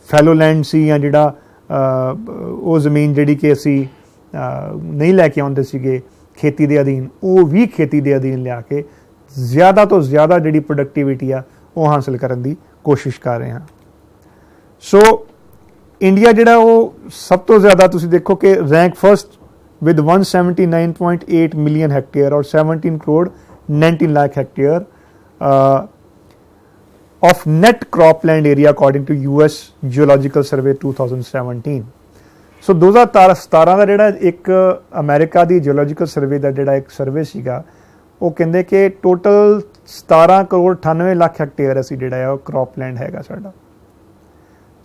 ਫੈਲੋ ਲੈਂਡ ਸੀ ਜਾਂ ਜਿਹੜਾ ਉਹ ਜ਼ਮੀਨ ਜਿਹੜੀ ਕਿ ਅਸੀਂ ਨਹੀਂ ਲੈ ਕੇ ਆਉਂਦੇ ਸੀਗੇ ਖੇਤੀ ਦੇ ਅਧੀਨ, ਉਹ ਵੀ ਖੇਤੀ ਦੇ ਅਧੀਨ ਲਿਆ ਕੇ ਜ਼ਿਆਦਾ ਤੋਂ ਜ਼ਿਆਦਾ ਜਿਹੜੀ ਪ੍ਰੋਡਕਟਿਵਿਟੀ ਆ ਉਹ ਹਾਸਲ ਕਰਨ ਦੀ ਕੋਸ਼ਿਸ਼ ਕਰ ਰਹੇ ਹਾਂ। ਸੋ ਇੰਡੀਆ ਜਿਹੜਾ ਉਹ ਸਭ ਤੋਂ ਜ਼ਿਆਦਾ ਤੁਸੀਂ ਦੇਖੋ ਕਿ rank first with 179.8 million hectare or 17 crore 19 lakh hectare of net cropland area according to US Geological Survey 2017। ਸੋ 2017 ਦਾ ਜਿਹੜਾ ਇੱਕ ਅਮਰੀਕਾ ਦੀ ਜਿਓਲੋਜੀਕਲ ਸਰਵੇ ਦਾ ਜਿਹੜਾ ਇੱਕ ਸਰਵੇ ਸੀਗਾ, ਉਹ ਕਹਿੰਦੇ ਕਿ ਟੋਟਲ 17 ਕਰੋੜ 98 ਲੱਖ ਹੈਕਟੇਅਰ ਅਸੀਂ ਜਿਹੜਾ ਹੈ ਉਹ ਕ੍ਰੌਪਲੈਂਡ ਹੈਗਾ ਸਾਡਾ।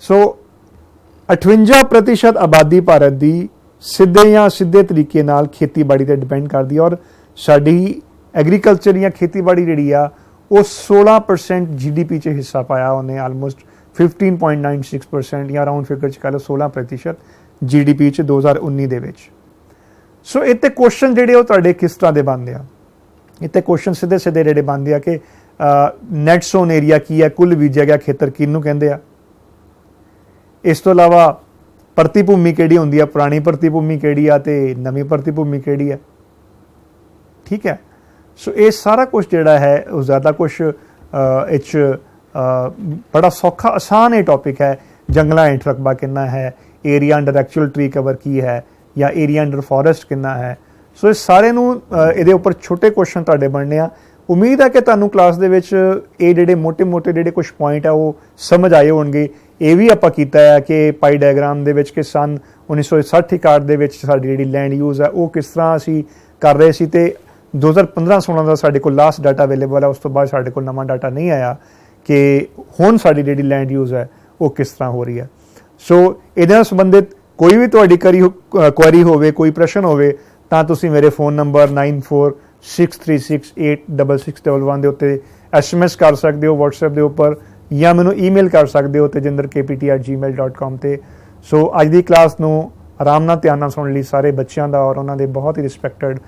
ਸੋ 58% ਆਬਾਦੀ ਭਾਰਤ ਦੀ ਸਿੱਧੇ ਜਾਂ ਸਿੱਧੇ ਤਰੀਕੇ ਨਾਲ ਖੇਤੀਬਾੜੀ ਤੇ ਡਿਪੈਂਡ ਕਰਦੀ ਹੈ, ਔਰ ਸਾਡੀ ਐਗਰੀਕਲਚਰ ਜਾਂ ਖੇਤੀਬਾੜੀ ਜਿਹੜੀ ਆ ਉਹ 16% GDP 'ਚ ਹਿੱਸਾ ਪਾਇਆ ਉਹਨੇ, ਆਲਮੋਸਟ 15.96% ਜਾਂ ਰਾਊਂਡ ਫਿਗਰ 'ਚ ਕਹਿ ਲਓ 16% GDP 'ਚ 2019 ਦੇ ਵਿੱਚ। ਸੋ ਇੱਥੇ ਕੁਐਸਚਨ ਜਿਹੜੇ ਉਹ ਤੁਹਾਡੇ ਕਿਸ ਤਰ੍ਹਾਂ ਦੇ ਬਣਦੇ ਆ, ਇੱਥੇ ਕੁਐਸਚਨ ਸਿੱਧੇ ਸਿੱਧੇ ਜਿਹੜੇ ਬਣਦੇ ਆ ਕਿ ਨੈਟ ਜ਼ੋਨ ਏਰੀਆ ਕੀ ਹੈ, ਕੁੱਲ ਬੀਜਿਆ ਗਿਆ ਖੇਤਰ ਕਿਹਨੂੰ ਕਹਿੰਦੇ ਆ। ਇਸ ਤੋਂ ਇਲਾਵਾ ਭਰਤੀ ਭੂਮੀ ਕਿਹੜੀ ਹੁੰਦੀ ਆ, ਪੁਰਾਣੀ ਭਰਤੀ ਭੂਮੀ ਕਿਹੜੀ ਆ ਤੇ ਨਵੀਂ ਭਰਤੀ ਭੂਮੀ ਕਿਹੜੀ ਹੈ, ਠੀਕ ਹੈ। ਸੋ ਇਹ ਸਾਰਾ ਕੁਝ ਜਿਹੜਾ ਹੈ ਉਹ ਜ਼ਿਆਦਾ ਕੁਝ ਬੜਾ ਸੌਖਾ ਆਸਾਨ ਇਹ ਟੌਪਿਕ ਹੈ। ਜੰਗਲਾਂ ਹੇਠ ਰਕਬਾ ਕਿੰਨਾ ਹੈ, area under actual tree cover ਕੀ ਹੈ, ਜਾਂ ਏਰੀਆ ਅੰਡਰ ਫੋਰੈਸਟ ਕਿੰਨਾ ਹੈ। ਸੋ ਇਹ ਸਾਰੇ ਨੂੰ ਇਹਦੇ ਉੱਪਰ ਛੋਟੇ ਕੁਐਸਚਨ ਤੁਹਾਡੇ ਬਣਨੇ ਆ। ਉਮੀਦ ਹੈ ਕਿ ਤੁਹਾਨੂੰ ਕਲਾਸ ਦੇ ਵਿੱਚ ਇਹ ਜਿਹੜੇ ਮੋٹے ਜਿਹੜੇ ਕੁਝ ਪੁਆਇੰਟ ਆ ਉਹ ਸਮਝ ਆਏ ਹੋਣਗੇ। ਇਹ ਵੀ ਆਪਾਂ ਕੀਤਾ ਹੈ ਕਿ ਪਾਈ ਡਾਇਗਰਾਮ ਦੇ ਵਿੱਚ ਕਿ ਸਨ 1960-61 ਦੇ ਵਿੱਚ ਸਾਡੀ ਜਿਹੜੀ ਲੈਂਡ ਯੂਜ਼ ਹੈ ਉਹ ਕਿਸ ਤਰ੍ਹਾਂ ਅਸੀਂ ਕਰ ਰਹੇ ਸੀ, ਤੇ 2015-16 ਦਾ ਸਾਡੇ ਕੋਲ ਲਾਸਟ ਡਾਟਾ ਅਵੇਲੇਬਲ ਹੈ। ਉਸ ਤੋਂ ਬਾਅਦ ਸਾਡੇ ਕੋਲ ਨਵਾਂ ਡਾਟਾ ਨਹੀਂ ਆਇਆ ਕਿ ਹੁਣ ਸਾਡੀ ਜਿਹੜੀ ਲੈਂਡ ਯੂਜ਼ ਹੈ ਉਹ ਕਿਸ ਤਰ੍ਹਾਂ ਹੋ ਰਹੀ ਹੈ। ਸੋ ਇਹਦੇ ਨਾਲ ਸੰਬੰਧਿਤ ਕੋਈ ਵੀ ਤੁਹਾਡੀ ਕੁਐਰੀ ਹੋਵੇ, ਕੋਈ ਪ੍ਰਸ਼ਨ ਹੋਵੇ, ਤਾਂ ਤੁਸੀਂ ਮੇਰੇ ਫੋਨ ਨੰਬਰ 9463686611 ਦੇ ਉੱਤੇ SMS ਕਰ ਸਕਦੇ ਹੋ WhatsApp ਦੇ ਉੱਪਰ, ਜਾਂ ਮੈਨੂੰ ਈਮੇਲ ਕਰ ਸਕਦੇ ਹੋ tejinder.kpt@gmail.com ਤੇ। ਸੋ ਅੱਜ ਦੀ ਕਲਾਸ ਨੂੰ ਆਰਾਮ ਨਾਲ ਧਿਆਨ ਨਾਲ ਸੁਣਨ ਲਈ ਸਾਰੇ ਬੱਚਿਆਂ ਦਾ ਔਰ ਉਹਨਾਂ ਦੇ ਬਹੁਤ ਹੀ ਰਿਸਪੈਕਟਡ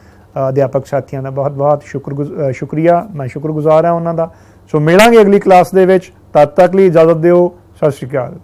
ਅਧਿਆਪਕ ਸਾਥੀਆਂ ਦਾ ਬਹੁਤ ਸ਼ੁਕਰੀਆ। ਮੈਂ ਸ਼ੁਕਰਗੁਜ਼ਾਰ ਹਾਂ ਉਹਨਾਂ ਦਾ। ਸੋ ਮਿਲਾਂਗੇ ਅਗਲੀ ਕਲਾਸ ਦੇ ਵਿੱਚ, ਤਦ ਤੱਕ ਲਈ ਇਜਾਜ਼ਤ ਦਿਓ। ਸਤਿ ਸ਼੍ਰੀ ਅਕਾਲ।